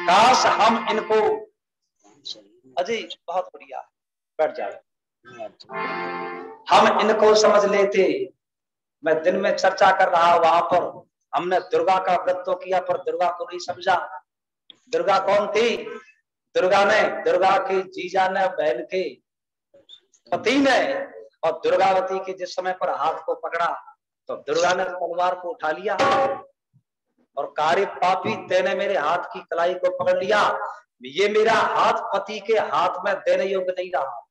काश हम इनको, अजय बहुत बढ़िया, बैठ जाए, हम इनको समझ लेते। मैं दिन में चर्चा कर रहा, वहां पर हमने दुर्गा का व्रत तो किया, पर दुर्गा को नहीं समझा। दुर्गा कौन थी, दुर्गा के जीजा ने, बहन के पति ने, और दुर्गावती के जिस समय पर हाथ को पकड़ा, तो दुर्गा ने तलवार को उठा लिया और कार्य पापी, तेने मेरे हाथ की कलाई को पकड़ लिया, ये मेरा हाथ पति के हाथ में देने योग्य नहीं रहा।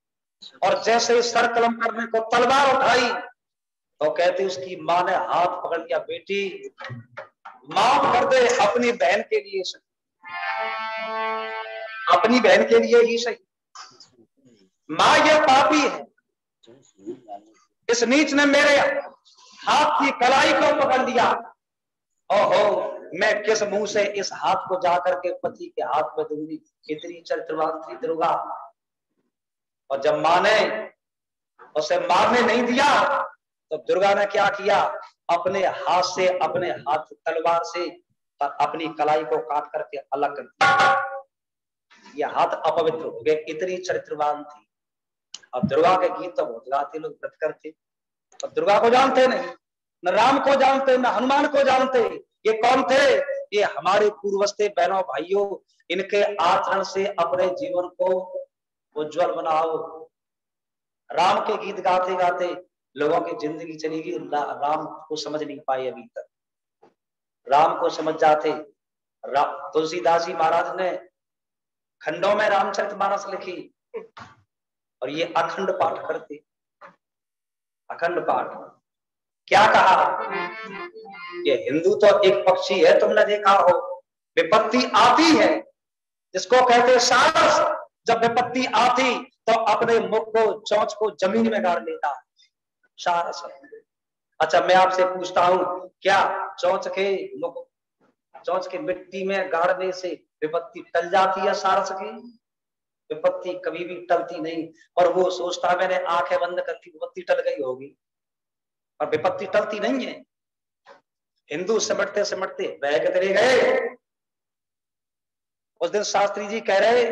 और जैसे सर कलम करने को तलवार उठाई, तो कहती उसकी माँ ने हाथ पकड़ लिया, बेटी माफ कर दे, अपनी बहन के लिए सही, अपनी बहन के लिए ही सही। माँ ये पापी है, इस नीच ने मेरे हाथ की कलाई को पकड़ लिया। ओहो, मैं किस मुंह से इस हाथ को जाकर के पति के हाथ में दूंगी। इतनी चरित्रवान थी दुर्गा। और जब माँ ने उसे मारने नहीं दिया, तो दुर्गा ने क्या किया, अपने हाथ से, अपने हाथ तलवार से अपनी कलाई को काट करके अलग कर दिया। यह हाथ अपवित्र हो गए, इतनी चरित्रवान थी। अब दुर्गा के गीत तो बहुत गाते लोग, व्रत करते, और दुर्गा को जानते नहीं, न राम को जानते, न हनुमान को जानते। ये कौन थे, ये हमारे पूर्वज थे। बहनों भाइयों, इनके आचरण से अपने जीवन को उज्जवल बनाओ। राम के गीत गाते गाते लोगों की जिंदगी चली गई, राम को समझ नहीं पाए अभी तक। राम को समझ जाते, तुलसीदास जी महाराज ने खंडों में रामचरितमानस लिखी और ये अखंड पाठ करते, अखंड पाठ। क्या कहा कि हिंदू तो एक पक्षी है, तुमने देखा हो, विपत्ति आती है जिसको कहते सारस, जब विपत्ति आती तो अपने मुख को, चोंच को जमीन में गाड़ लेता है, सारस। अच्छा मैं आपसे पूछता हूं, क्या चोंच के मुख, चोंच के मिट्टी में गाड़ने से विपत्ति टल जाती है सारस की? विपत्ति कभी भी टलती नहीं। और वो सोचता है मैंने आंखें बंद करके विपत्ति टल गई होगी, और विपत्ति टलती नहीं है। हिंदू सिमटते सिमटते बह के चले गए। उस दिन शास्त्री जी कह रहे,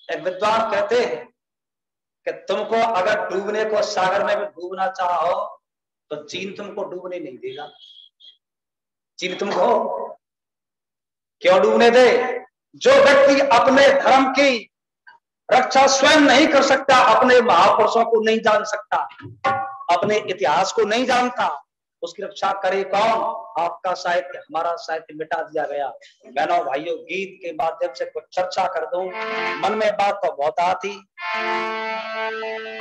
एक विद्वान कहते हैं कि तुमको अगर डूबने को, सागर में भी डूबना चाहो तो चीन तुमको डूबने नहीं देगा। चीन तुमको क्यों डूबने दे? जो व्यक्ति अपने धर्म की रक्षा स्वयं नहीं कर सकता, अपने महापुरुषों को नहीं जान सकता, अपने इतिहास को नहीं जानता, उसकी रक्षा करे कौन? आपका साहित्य, हमारा साहित्य मिटा दिया गया। बहनों भाइयों, गीत के माध्यम से कुछ चर्चा कर दूं। मन में बात तो बहुत आती,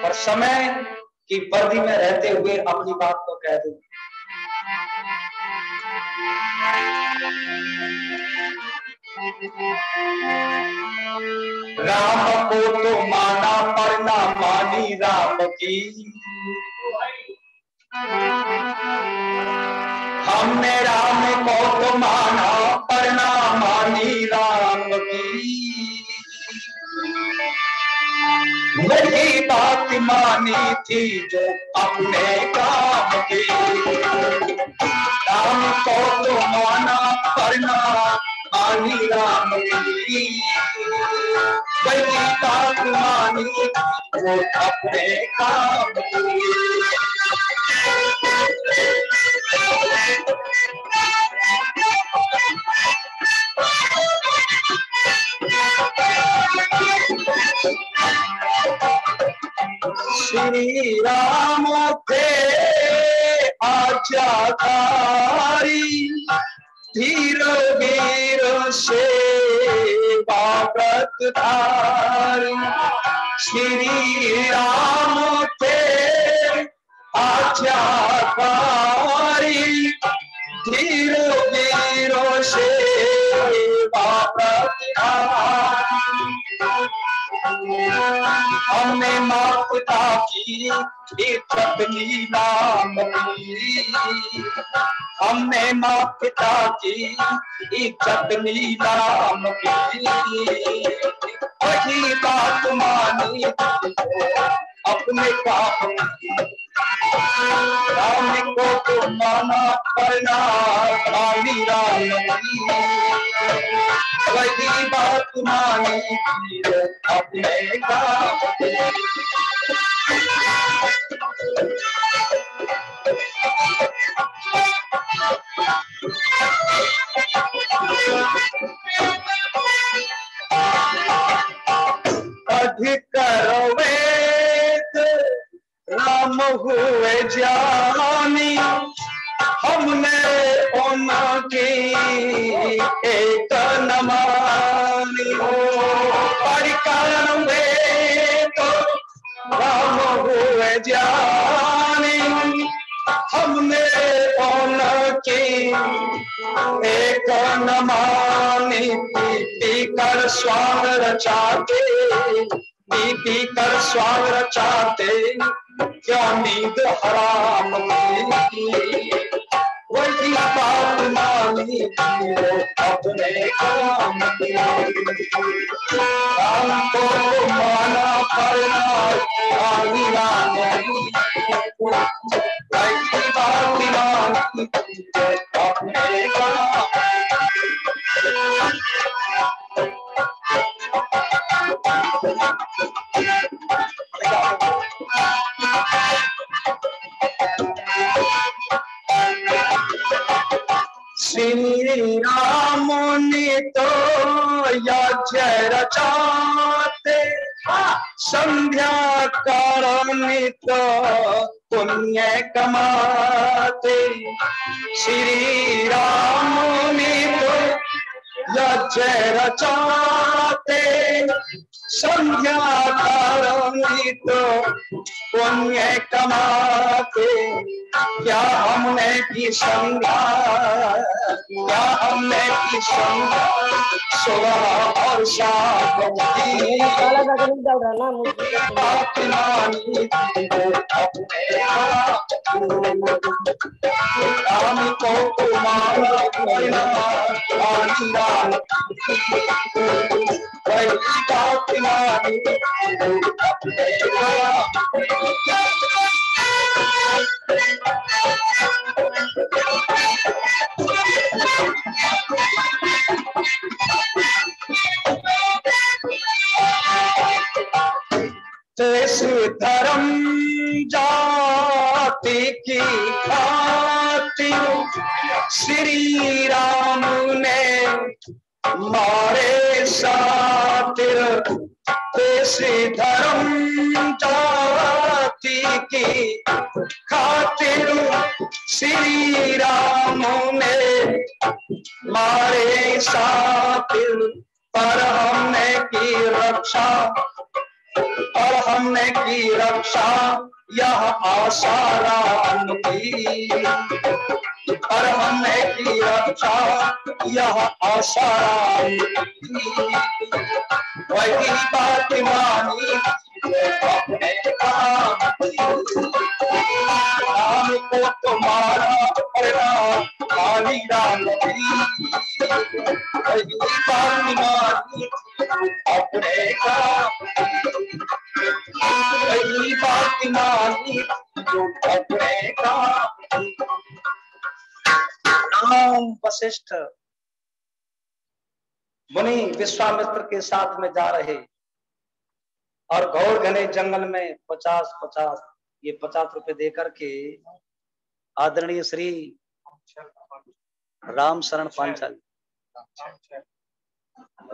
पर समय की वर्दी में रहते हुए अपनी बात को कह दूं। राम को तो माना पर ना मानी राम की, हमने राम को तो माना पर ना मानी राम की। वही बात मानी थी जो अपने काम की, राम को तो माना पर ना मानी राम की। वही बात मानी वो अपने काम की। श्री राम थे आज्ञाकारी, धीर वीर सेवा व्रतधारी। श्री राम थे आज्ञाकारी, धीर वीर सेवा व्रतधारी। हमने माँ पिता की इज्जत नीलाम की, हमने माँ पिता की इज्जत नीलाम की। वही बात मानी अपने काम की, राम को तो माना करना मानी राम की। वही बात मानी अपने काम की। अधिकर वेद राम हुए ज्ञानी, हमने उनकी एक न मानी। परिकर वेद राम हुए ज्ञानी, हमने उनकी एक न मानी। पीपी कर स्वांग रचाते, पीपी कर स्वांग रचाते, क्या नींद हराम की। वही बात मानी अपने काम की। राम को माना करना मानी राम की। वही बात मानी अपने काम श्री राम ने तो यज्ञ रचाते, संध्या करने तो पुण्य कमाते। श्री राम ने तो राज्य रचाते संध्या कालोनी तो पुण्य कमाते। क्या हमने की संध्या, क्या हमने की संध्या सुबह और शाम की। राम को तुम्हारा वही बात मानी देश धर्म जाति की खातिर श्री राम ने मारे सातिर। देश धर्म जाति की खातिर श्री राम ने मारे सातिर। पर हमने की रक्षा, और हमने की रक्षा यह आशा राम की। और हमने की रक्षा यह आशा राम की। वही बात मानी अपने काम की। राम को तुम्हारा परिणाम काली राम की। वही बात मानी अपने काम की। वही बात मानी अपने काम। राम वशिष्ठ मुनि विश्वामित्र के साथ में जा रहे और घोर घने जंगल में 50 रुपए दे करके आदरणीय श्री राम शरण पांचाली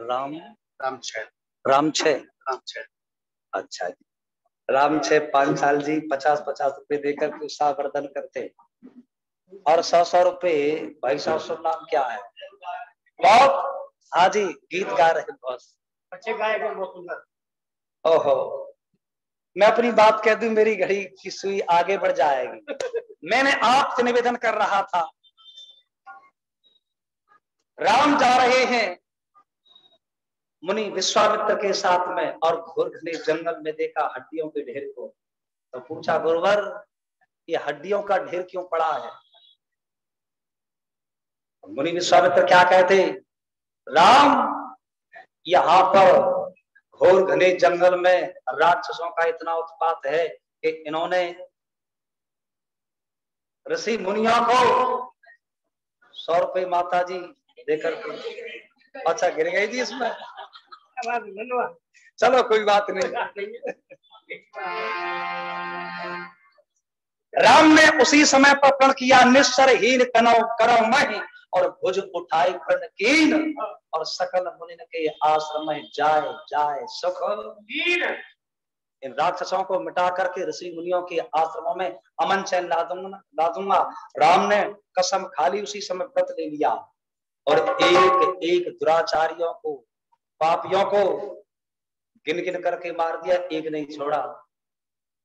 राम छे अच्छा जी राम छे पांचाल जी 50 रुपए देकर के उत्साह वर्धन करते और 100 रुपए भाई साहब शुभ नाम क्या है? बहुत हाँ जी गीत गा रहे बॉस, अच्छे गायक हैं बहुत सुंदर। ओहो मैं अपनी बात कह दूं मेरी घड़ी की सुई आगे बढ़ जाएगी। मैंने आपसे निवेदन कर रहा था, राम जा रहे हैं मुनि विश्वामित्र के साथ में और घोर घने जंगल में देखा हड्डियों के ढेर को, तो पूछा गुरुवर ये हड्डियों का ढेर क्यों पड़ा है? मुनि विश्वामित्र क्या कहते, राम यहाँ पर घोर घने जंगल में राक्षसों का इतना उत्पात है कि इन्होंने ऋषि मुनियों को 100 रुपए माता जी देकर के अच्छा गिर गई थी इसमें। चलो कोई बात नहीं। राम ने उसी समय पर प्रण किया निश्चरहीन कनौ करो महि और भुज उठाई प्रणकीन और सकल मुनि के आश्रम में जाए जाए सुख। इन राक्षसों को मिटा करके ऋषि मुनियों के आश्रमों में अमन चैन ला दूंगा। राम ने कसम खाली उसी समय व्रत ले लिया और एक एक दुराचारियों को पापियों को गिन गिन करके मार दिया, एक नहीं छोड़ा।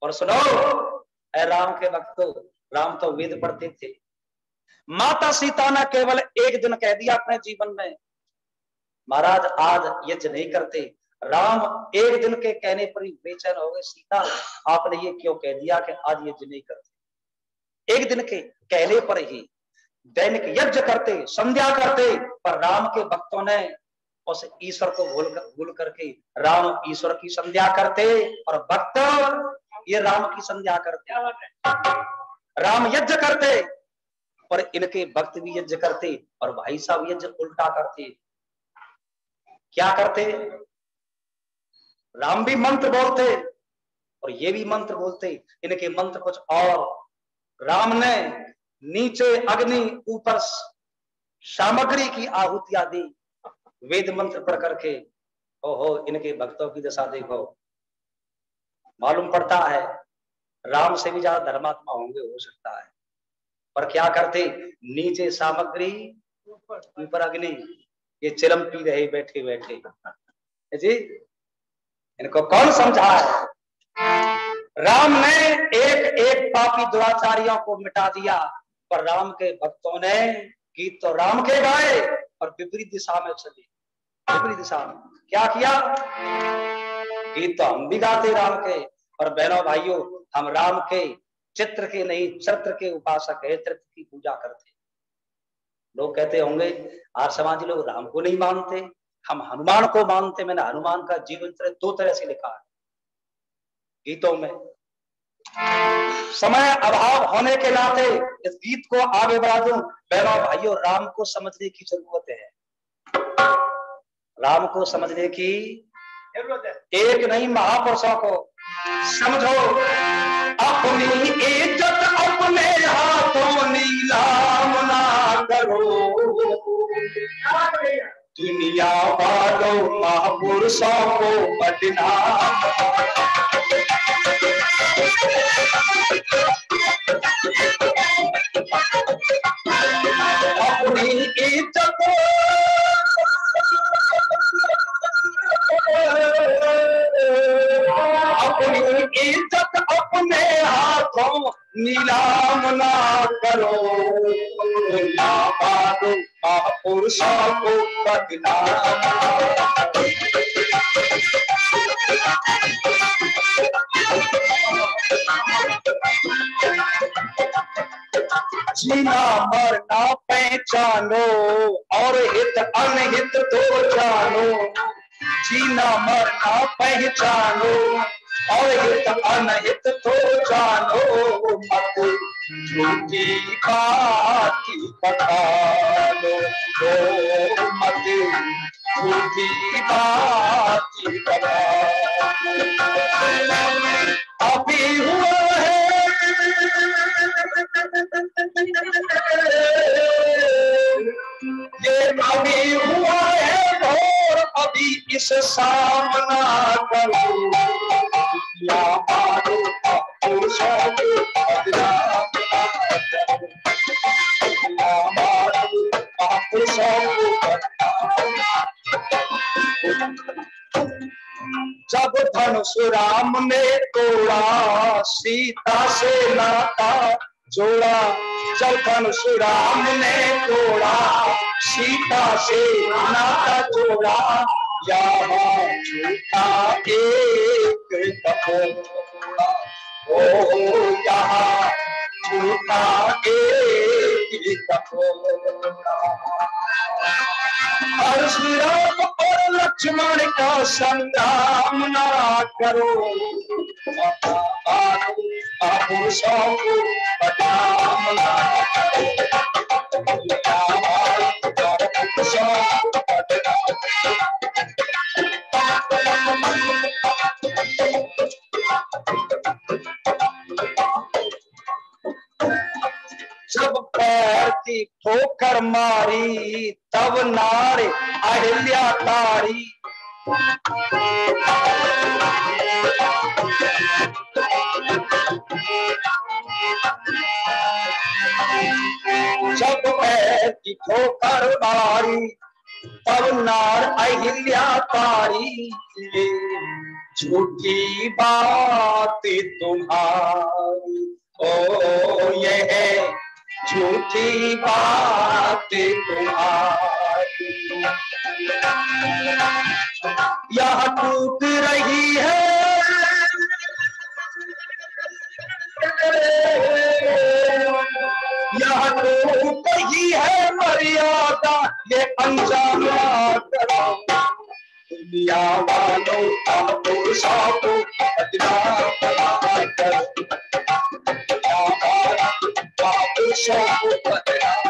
और सुनो ऐ राम के भक्तों, राम तो वेद पढ़ते थे। माता सीता ने केवल एक दिन कह दिया अपने जीवन में, महाराज आज यज्ञ नहीं करते। राम एक दिन के कहने पर ही बेचैन हो गए, सीता आपने ये क्यों कह दिया कि आज यज्ञ नहीं करते? एक दिन के कहने पर ही दैनिक यज्ञ करते, संध्या करते, पर राम के भक्तों ने उस ईश्वर को भूल करके राम ईश्वर की संध्या करते और भक्त ये राम की संध्या करते। राम यज्ञ करते और इनके भक्त भी यज्ञ करते और भाई साहब यज्ञ उल्टा करते। क्या करते? राम भी मंत्र बोलते और ये भी मंत्र बोलते, इनके मंत्र कुछ और। राम ने नीचे अग्नि ऊपर सामग्री की आहुतियां दी वेद मंत्र पढ़ करके। ओहो इनके भक्तों की दशा देखो। मालूम पड़ता है राम से भी ज्यादा धर्मात्मा होंगे, हो सकता है, पर क्या करते? नीचे सामग्री ऊपर अग्नि। ये चिलम पी रहे बैठे बैठे जी, इनको कौन समझा है? राम ने एक एक पापी दुराचारियों को मिटा दिया, पर राम के भक्तों ने गीत तो राम के गाए और विपरीत दिशा में चले। विपरीत दिशा में क्या किया? गीत तो हम भी गाते राम के, और बहनों भाइयों हम राम के चित्र के नहीं चरित्र के उपासक है, चरित्र की पूजा करते। लोग कहते होंगे आज समाजी लोग राम को नहीं मानते, हम हनुमान को मानते। मैंने हनुमान का जीवन चरित्र 2 तरह से लिखा है गीतों में। समय अभाव होने के नाते इस गीत को आगे बढ़ा दूं। बहनों भाइयों, राम को समझने की जरूरत है, राम को समझने की जरूरत है। एक नहीं, महापुरुषों को समझो। अपनी इज्जत अपने हाथों नीलाम ना करो, दुनिया वालों महापुरुषों को बदनाम। अपनी इज्जत अपने हाथों नीलाम ना करो, दुनिया वालों महापुरुषों को बदनाम। जीना मरना पहचानो और हित अनहित तो जानो, जीना मरना पहचानो और हित अनहित तो जानो, मत झूठी बात बतानो, मत झूठी बात बतानो। अभी हुआ है ये, अभी हुआ है भोर, अभी इस सामना करो, या मारो पुरुषों को बदनाम ना करो, या मारो पुरुषों को बदनाम। जब धनुष राम ने तोड़ा, सीता से नाता जोड़ा, जब धनुष राम ने तोड़ा, सीता से नाता जोड़ा, यहाँ झूठा एक कपोड़ा, ओ यहाँ झूठा एक कपोड़ा। परशुराम और लक्ष्मण का संग्राम ना करो, पुरुषों को बदनाम ना करो, पुरुषों को बदनाम। जब पैर की ठोकर मारी, तब नार अहिल्या तारी, जब पैर की ठोकर मारी, तब नार अहिल्या तारी, झूठी बात तुम्हारी, ओ ये है झूठी बात तुम्हारी। यह टूट रही है, यह टूट रही है मर्यादा, ये अंजाम ना करो, दुनिया वालों पुरुषों को बदनाम ना करो, पुरुषों को बदनाम।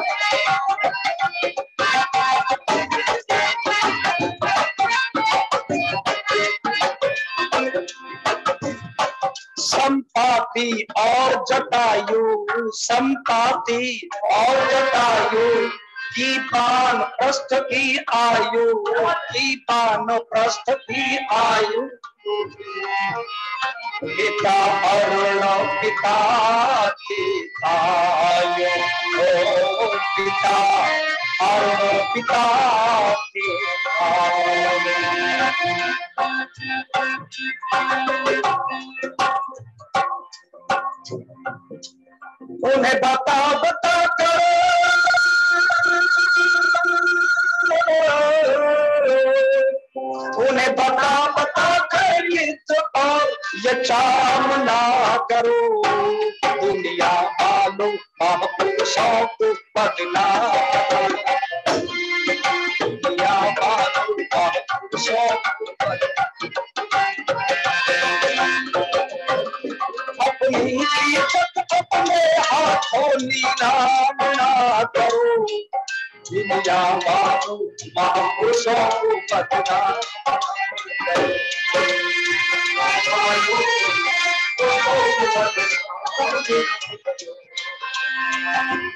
संपाति और जटायु, संपाति और जटायु की बान प्रस्थ की आयु, की बान प्रस्थ की आयु, पिता अरुण पिता की आयु, ओ पिता और पिता के उन्हें बता कर उन्हें बता कर नित और ये चाम ना करो दुनिया वालों महापुरुषों को बदला दुनिया वालों महापुरुषों को अपनी इज्जत अपने हाथों नीलाम ना करो दुनिया वालों महापुरुषों को बदला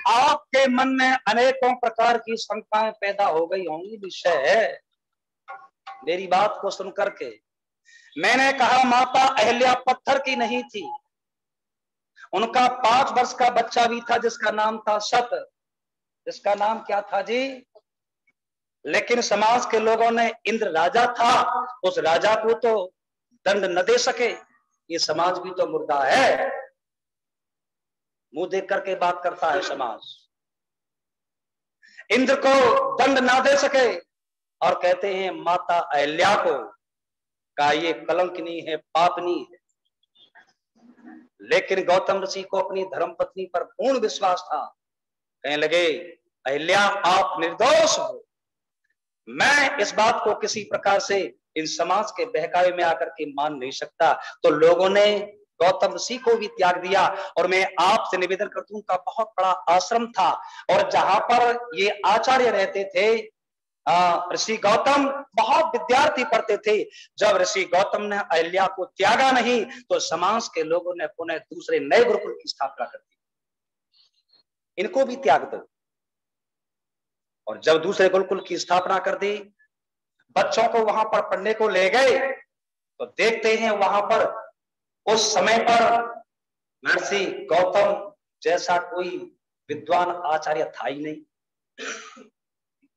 आपके मन में अनेकों प्रकार की शंकाएं पैदा हो गई होंगी विषय मेरी बात को सुन करके। मैंने कहा माता अहिल्या पत्थर की नहीं थी, उनका 5 वर्ष का बच्चा भी था जिसका नाम था सत। जिसका नाम क्या था जी? लेकिन समाज के लोगों ने इंद्र राजा था, उस राजा को तो दंड न दे सके, ये समाज भी तो मुर्दा है, मुंह देख करके बात करता है समाज। इंद्र को दंड ना दे सके और कहते हैं माता अहिल्या को का ये कलंकनी है, पापनी है। लेकिन गौतम ऋषि को अपनी धर्मपत्नी पर पूर्ण विश्वास था। कहने लगे अहिल्या आप निर्दोष हो, मैं इस बात को किसी प्रकार से इन समाज के बहकावे में आकर के मान नहीं सकता। तो लोगों ने गौतम ऋषि को भी त्याग दिया। और मैं आपसे निवेदन करता हूं, का बहुत बड़ा आश्रम था और जहां पर ये आचार्य रहते थे ऋषि गौतम बहुत विद्यार्थी पढ़ते थे। जब ऋषि गौतम ने अहिल्या को त्यागा नहीं तो समाज के लोगों ने पुनः दूसरे नए गुरुकुल की स्थापना कर दी, इनको भी त्याग दो। और जब दूसरे गुरुकुल की स्थापना कर दी, बच्चों को वहां पर पढ़ने को ले गए तो देखते हैं वहां पर उस समय पर महर्षि गौतम जैसा कोई विद्वान आचार्य था ही नहीं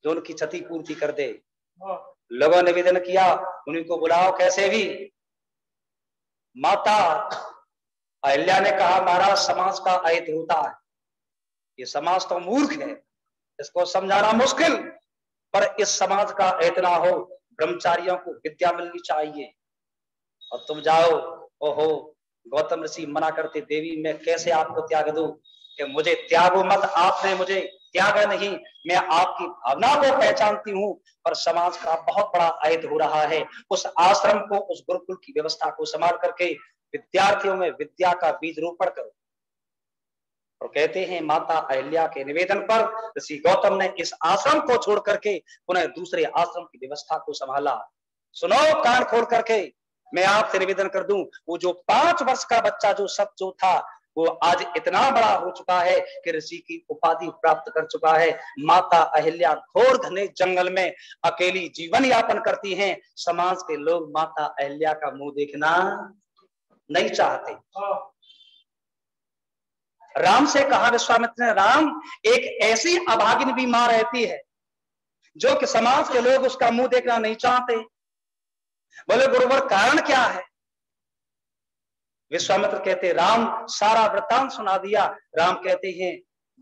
जो उनकी क्षतिपूर्ति कर दे। लोगों ने निवेदन किया उन्हीं को बुलाओ कैसे भी। माता अहिल्या ने कहा महाराज समाज का अहित होता है, ये समाज तो मूर्ख है, इसको समझाना मुश्किल, पर इस समाज का अहित ना हो, ब्रह्मचारियों को विद्या मिलनी चाहिए। और तुम जाओ, ओहो गौतम ऋषि मना करते, देवी मैं कैसे आपको त्याग दूं, कि मुझे त्यागो मत, आपने मुझे त्यागा नहीं, मैं आपकी भावना को पहचानती हूं, पर समाज का बहुत बड़ा अहित हो रहा है। उस आश्रम को, उस गुरुकुल की व्यवस्था को संभाल करके विद्यार्थियों में विद्या का बीज रोपण करो। और कहते हैं माता अहिल्या के निवेदन पर ऋषि गौतम ने इस आश्रम को छोड़ करके पुनः दूसरे आश्रम की व्यवस्था को संभाला। सुनो कान खोल करके, मैं आपसे निवेदन कर दूं, वो जो 5 वर्ष का बच्चा जो सत जो था वो आज इतना बड़ा हो चुका है कि ऋषि की उपाधि प्राप्त कर चुका है। माता अहिल्या घोर घने जंगल में अकेली जीवन यापन करती हैं। समाज के लोग माता अहिल्या का मुंह देखना नहीं चाहते। राम से कहा विश्वामित्र ने, राम एक ऐसी अभागिन भी मां रहती है जो कि समाज के लोग उसका मुंह देखना नहीं चाहते। बोले गुरुवर कारण क्या है? विश्वामित्र कहते राम सारा वृत्तांत सुना दिया। राम कहते हैं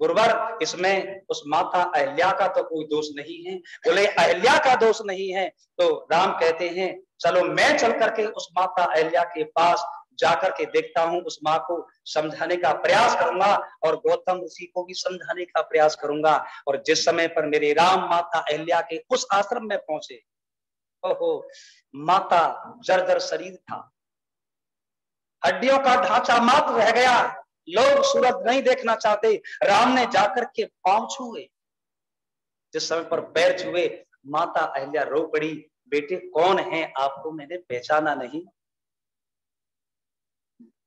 गुरुवर इसमें उस माता अहिल्या का तो कोई दोष नहीं है। बोले अहिल्या का दोष नहीं है? तो राम कहते हैं चलो मैं चल करके उस माता अहिल्या के पास जाकर के देखता हूं, उस माँ को समझाने का प्रयास करूंगा और गौतम ऋषि को भी समझाने का प्रयास करूंगा। और जिस समय पर मेरे राम माता अहिल्या के उस आश्रम में पहुंचे, ओहो माता जर्जर शरीर था, हड्डियों का ढांचा मात्र रह गया, लोग सूरज नहीं देखना चाहते। राम ने जाकर के पांव छुए, जिस समय पर पैर छुए माता अहिल्या रो पड़ी, बेटे कौन है आपको मैंने पहचाना नहीं।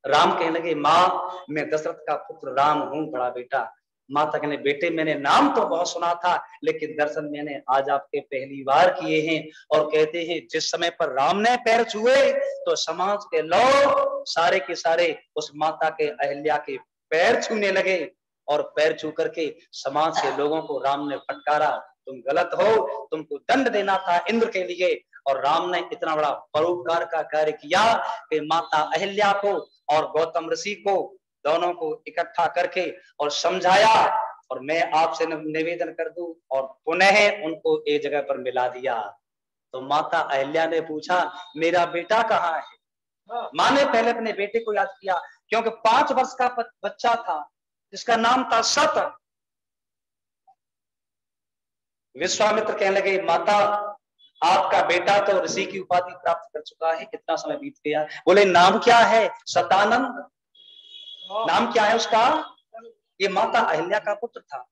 राम कहने लगे माँ मैं दशरथ का पुत्र राम हूं बड़ा बेटा। माता कहने बेटे मैंने नाम तो बहुत सुना था लेकिन दर्शन मैंने आज आपके पहली बार किए हैं। और कहते हैं जिस समय पर राम ने पैर छुए तो समाज के लोग सारे के सारे उस माता के अहिल्या के पैर छूने लगे और पैर छू करके समाज के लोगों को राम ने फटकारा, तुम गलत हो, तुमको दंड देना था इंद्र के लिए। और राम ने इतना बड़ा परोपकार का कार्य किया कि माता अहिल्या को और गौतम ऋषि को दोनों को इकट्ठा करके और समझाया, और मैं आपसे निवेदन कर दूं, और पुनः उनको एक जगह पर मिला दिया। तो माता अहिल्या ने पूछा मेरा बेटा कहाँ है? माँ ने पहले अपने बेटे को याद किया, क्योंकि 5 वर्ष का बच्चा था जिसका नाम था सत। विश्वामित्र कहने लगे माता आपका बेटा तो ऋषि की उपाधि प्राप्त कर चुका है, कितना समय बीत गया। बोले नाम क्या है? सतानंद। नाम क्या है उसका? ये माता अहिल्या का पुत्र था।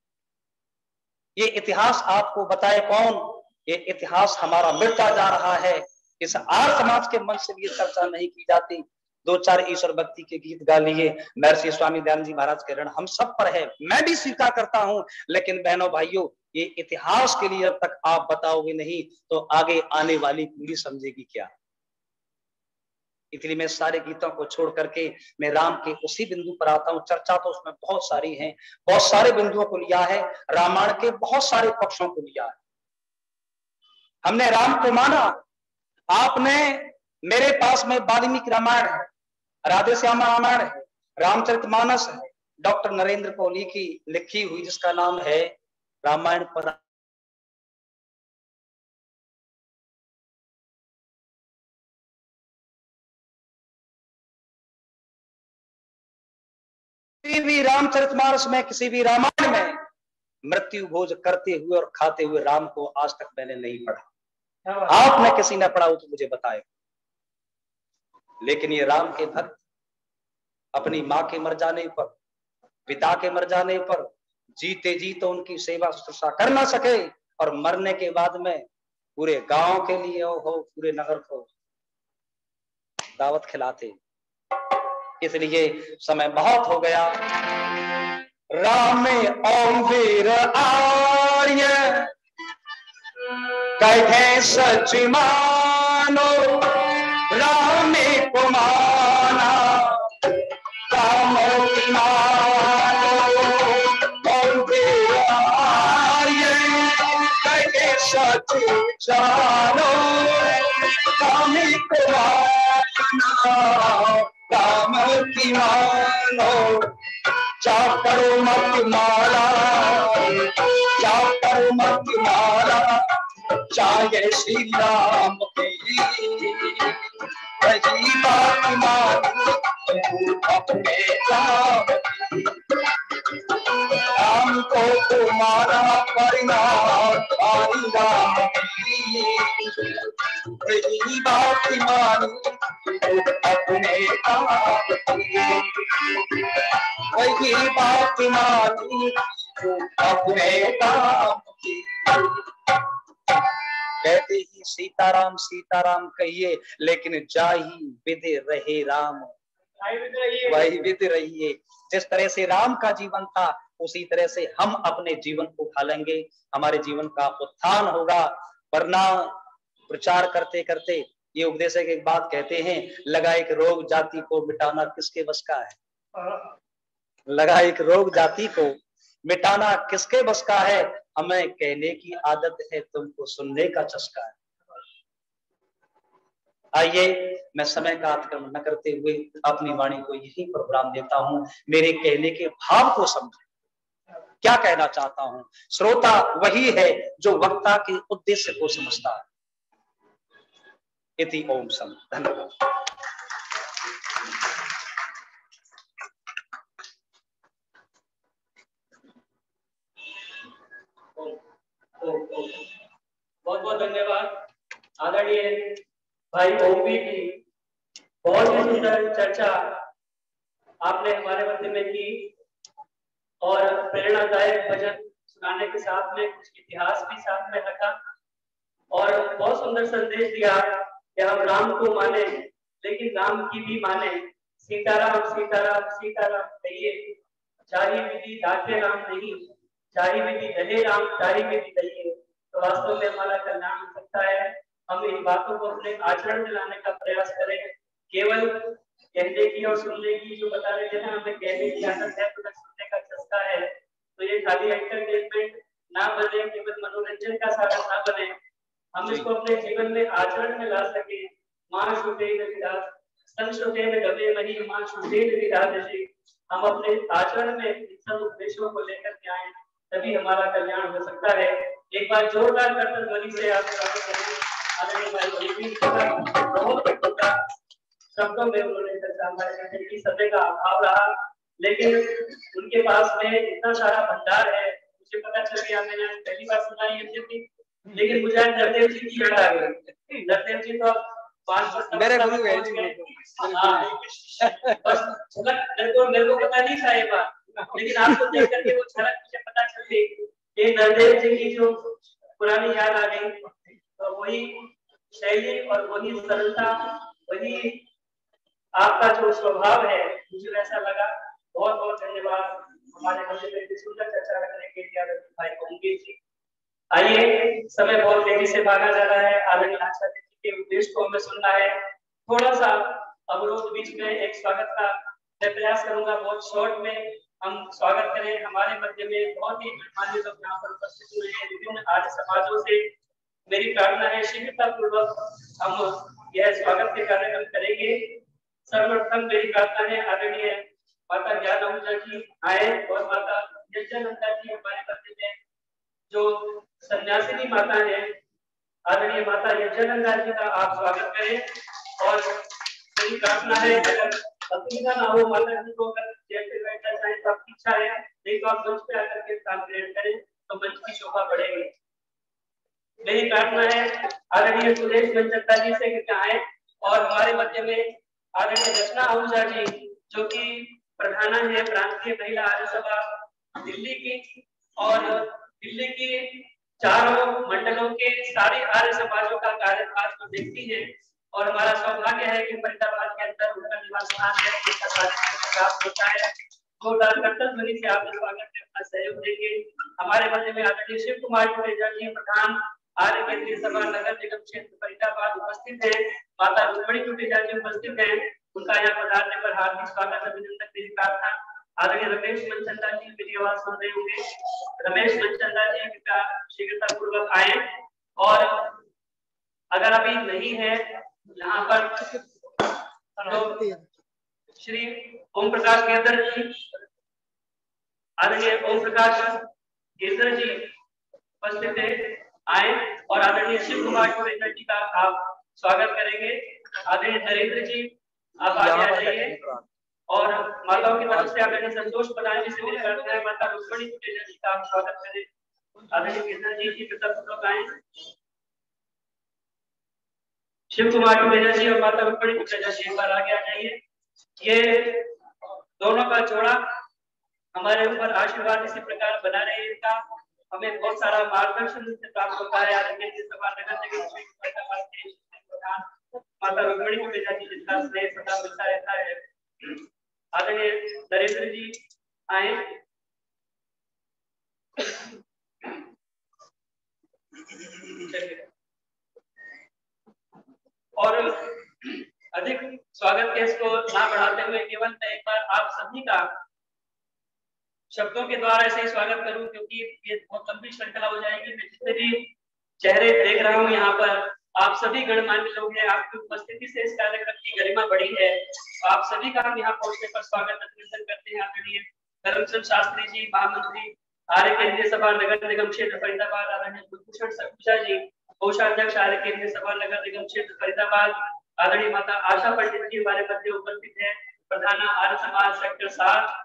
ये इतिहास आपको बताए कौन? ये इतिहास हमारा मिटता जा रहा है। इस आर्य समाज के मन से भी ये चर्चा नहीं की जाती। 2-4 ईश्वर भक्ति के गीत गा लिए, महर्षि स्वामी दयानंद जी महाराज के ऋण हम सब पर है, मैं भी स्वीकार करता हूं, लेकिन बहनों भाइयों ये इतिहास के लिए जब तक आप बताओगे नहीं तो आगे आने वाली पीढ़ी समझेगी क्या? इसलिए मैं सारे गीतों को छोड़ करके मैं राम के उसी बिंदु पर आता हूं। चर्चा तो उसमें बहुत सारी है, बहुत सारे बिंदुओं को लिया है, रामायण के बहुत सारे पक्षों को लिया है। हमने राम को माना, आपने मेरे पास में वाल्मीकि रामायण है, राधे श्याम रामायण है, रामचरितमानस है, डॉक्टर नरेंद्र कोहली की लिखी हुई जिसका नाम है रामायण पर किसी भी रामचरितमानस में, किसी भी रामायण में मृत्यु भोज करते हुए और खाते हुए राम को आज तक मैंने नहीं पढ़ा। आपने किसी ने पढ़ा हो तो मुझे बताए। लेकिन ये राम के भक्त अपनी माँ के मर जाने पर, पिता के मर जाने पर जीते जी तो उनकी सेवा शुश्रूषा कर ना सके, और मरने के बाद में पूरे गांव के लिए हो पूरे नगर को दावत खिलाते। इसलिए समय बहुत हो गया। राम ओम वीर आर्य कहे सच मानो, राम को माना राम मानो। ओम वीर आर्य कहे सच जानो, राम को माना राम की मानो। चाकर मत मारा, चाकर मत मारा, चाहे श्री राम की वही बात मानी अपने राम की। राम को तुम्हारा परिणाम पानी राम की वही बात मानी अपने राम की, वही बात मानी अपने राम की। कहते ही सीताराम सीताराम कहिए, लेकिन जाही विधि रहे राम वही विधि रहिए। जिस तरह से राम का जीवन था उसी तरह से हम अपने जीवन को ढालेंगे, हमारे जीवन का उत्थान होगा। वरना प्रचार करते करते ये उपदेशक एक बात कहते हैं, लगा एक रोग जाति को मिटाना किसके बस का है? लगा एक रोग जाति को मिटाना किसके बस का है? हमें कहने की आदत है, तुमको सुनने का चस्का है। आइए मैं समय का अतिक्रमण न करते हुए अपनी वाणी को यहीं पर विराम देता हूं। मेरे कहने के भाव को समझे, क्या कहना चाहता हूं। श्रोता वही है जो वक्ता के उद्देश्य को समझता है। इति ओम सम। धन्यवाद। बहुत बहुत धन्यवाद आदरणीय भाई ओमवीर की। बहुत ही सुंदर चर्चा आपने हमारे मध्य में की और प्रेरणादायक भजन सुनाने के साथ में कुछ इतिहास भी साथ में रखा और बहुत सुंदर संदेश दिया कि हम राम को माने लेकिन राम की भी माने। सीताराम सीताराम सीताराम कहिए, चाही विधि दाखे राम नहीं, चाही विधि रहे राम चाही विधि कहिए, तो वास्तव में हमारा कल्याण हो सकता है। हम इन बातों को अपने आचरण में लाने का प्रयास करें। केवल कहने की और सुनने की जो बता रहे थे ना, हमें कहने की आदत है तो सुनने का चस्का है, तो ये खाली एंटरटेनमेंट ना बने, केवल मनोरंजन का साधन ना बने, हम इसको अपने जीवन में आचरण में ला सके। मां श्रुते विदात संश्रुते में गवे मही मां श्रुते विदात, हम अपने आचरण में इन सब उपदेशों को लेकर के आए, तभी हमारा कल्याण हो सकता है। एक बार जोरदार करतल ध्वनि से आप शब्दों में उन्होंने चर्चा हमारे की समय का अभाव रहा, लेकिन उनके पास में इतना सारा भंडार है, मुझे पता चल गया, मैंने पहली बार सुना ये थी, लेकिन मुझे नरदेव जी की याद आ गई। नरदेव जी तो मेरे गुरु है जी, मेरे को पता नहीं था ये बात, लेकिन आपको देख करके वो झलक मुझे पता चल गई कि नरदेव जी की जो पुरानी याद आ गई, तो वही शैली और वही सरलता, वही आपका जो स्वभाव है, मुझे वैसा लगा। बहुत बहुत धन्यवाद हमारे मंच में सुंदर चर्चा रखने के लिए आदरणीय भाई ओंकी जी। आइए, समय बहुत तेजी से भागा जा रहा है, आदरणीय आचार्य जी के उपदेश को हमें सुनना है। थोड़ा सा अवरोध बीच में एक स्वागत का मैं प्रयास करूंगा, बहुत शॉर्ट में हम स्वागत करें। हमारे मध्य में बहुत ही गणमान्य लोग यहाँ पर उपस्थित हुए हैं विभिन्न आर्य समाजों से। मेरी प्रार्थना है शीघ्रता पूर्वक हम यह स्वागत के कार्यक्रम करेंगे। सर्वप्रथम मेरी प्रार्थना है आदरणीय माता ज्ञान आहूजा जी आए और माता यज्ञानंदा जी हमारे मध्य में जो सन्यासिनी माता है, आदरणीय माता यज्ञानंदा जी का आप स्वागत करें। और मेरी प्रार्थना है अगर असुविधा ना हो माता जी को, अगर जैसे बैठना चाहे तो आपकी इच्छा है, नहीं तो आप मंच पे आकर के स्थान ग्रहण करें तो मंच की शोभा बढ़ेगी। मेरी प्रार्थना है आदरणीय सुरेश मंचत्ता जी से कि आए और हमारे मध्य में आदरणीय रचना आहूजा जी जो कि प्रधाना है प्रांतीय महिला आर्य सभा दिल्ली की, और दिल्ली की चारों मंडलों के सारे आर्य समाजों का कार्यभार को देखती है, और हमारा सौभाग्य है कि फरीदाबाद के अंदर उनका निवास स्थान है, जिसका कार्यक्रम प्राप्त होता है। तो कर्तव्य ध्वनि से आप स्वागत में अपना सहयोग देंगे। हमारे मध्य में आदरणीय शिव कुमार टुटेजा जी प्रधान आर्य केंद्रीय सभा नगर निगम क्षेत्र फरीदाबाद उपस्थित है। माता रुक्मणी टुटेजा जी उपस्थित है, उनका यहाँ पधारने पर हार्दिक स्वागत अभिनंदन। मेरी प्रार्थना आदरणीय रमेश मनचंदा जी, मेरी आवाज सुन रहे होंगे, रमेश मनचंदा जी कृपया शीघ्रता पूर्वक आए। और अगर अभी नहीं है यहाँ पर तो श्री ओम प्रकाश गिरधर जी, आदरणीय ओम प्रकाश गिरधर जी उपस्थित है, आए और आदरणीय शिव कुमार टुटेजा जी का आप स्वागत करेंगे। आदरणीय नरेंद्र जी आप आगे आ जाइए, और माताओं की तरफ से आदरणीय संतोष प्रधान जी से मेरी प्रार्थना है माता रुक्मणी टुटेजा जी का आप स्वागत करें। आदरणीय गिरधर जी की तरफ आए, शिव कुमार टुटेजा जी और माता रुक्मणी टुटेजा जी एक बार आगे आ जाइए। ये दोनों का जोड़ा हमारे ऊपर आशीर्वाद इसी प्रकार बना रहेगा, हमें बहुत सारा मार्गदर्शन से प्राप्त होता है। आदरणीय सभा नगर निगम माता रुक्मणी टुटेजा जी जिसका स्नेह सदा मिलता रहता है। आदरणीय नरेंद्र जी आए, और अधिक स्वागत के इसको ना बढ़ाते हुए केवल मैं एक बार आप सभी का शब्दों के द्वारा ऐसे ही स्वागत करूं, क्योंकि ये बहुत लंबी श्रृंखला हो जाएगी। मैं जितने भी चेहरे देख रहा हूं यहाँ पर, आप सभी गणमान्य लोग हैं, आपकी उपस्थिति से इस कार्यक्रम की गरिमा बढ़ी है। आप सभी का हम यहाँ पहुंचने पर स्वागत अभिनंदन करते हैं। आदरणीय धर्मचंद शास्त्री जी महामंत्री आर्य केंद्रीय सभा नगर निगम क्षेत्र फरीदाबाद, आदरणीय कुलभूषण सखुजा जी कोषाध्यक्ष आर्य केंद्रीय सभा नगर निगम क्षेत्र फरीदाबाद, आदरणीय माता आशा पंडित जी हमारे मध्य उपस्थित है, प्रधाना आर्य समाज सेक्टर 7,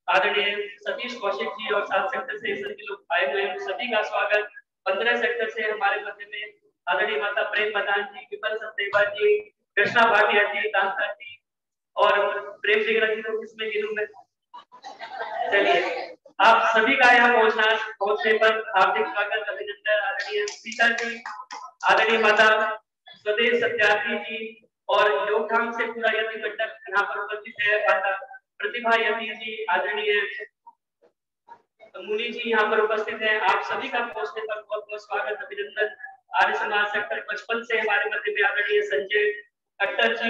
आदरणीय सतीश कौशिक जी और 7 सेक्टर से सभी लोग आए हुए हैं, सभी का स्वागत। 15 सेक्टर से हमारे मध्य में आदरणीय माता प्रेम प्रधान जी, विमल सचदेवा जी, कृष्णा भाटिया जी, दांता जी और प्रेम जिगरा जी को किसमें गिनूं मैं। चलिए, आप सभी का यहाँ पहुंचने पर हार्दिक स्वागत अभिनंदन। आदरणीय सीता जी, आदरणीय माता स्वदेश सत्यार्थी जी और योगधाम से पूरा यति मंडल यहाँ पर उपस्थित है, माता प्रतिभा यति जी, आदरणीय मुनि जी यहाँ पर उपस्थित हैं। आप सभी का पहुंचने पर बहुत बहुत स्वागत अभिनंदन। आर्य समाज सेक्टर 55 से हमारे मध्य में आदरणीय संजय खट्टर जी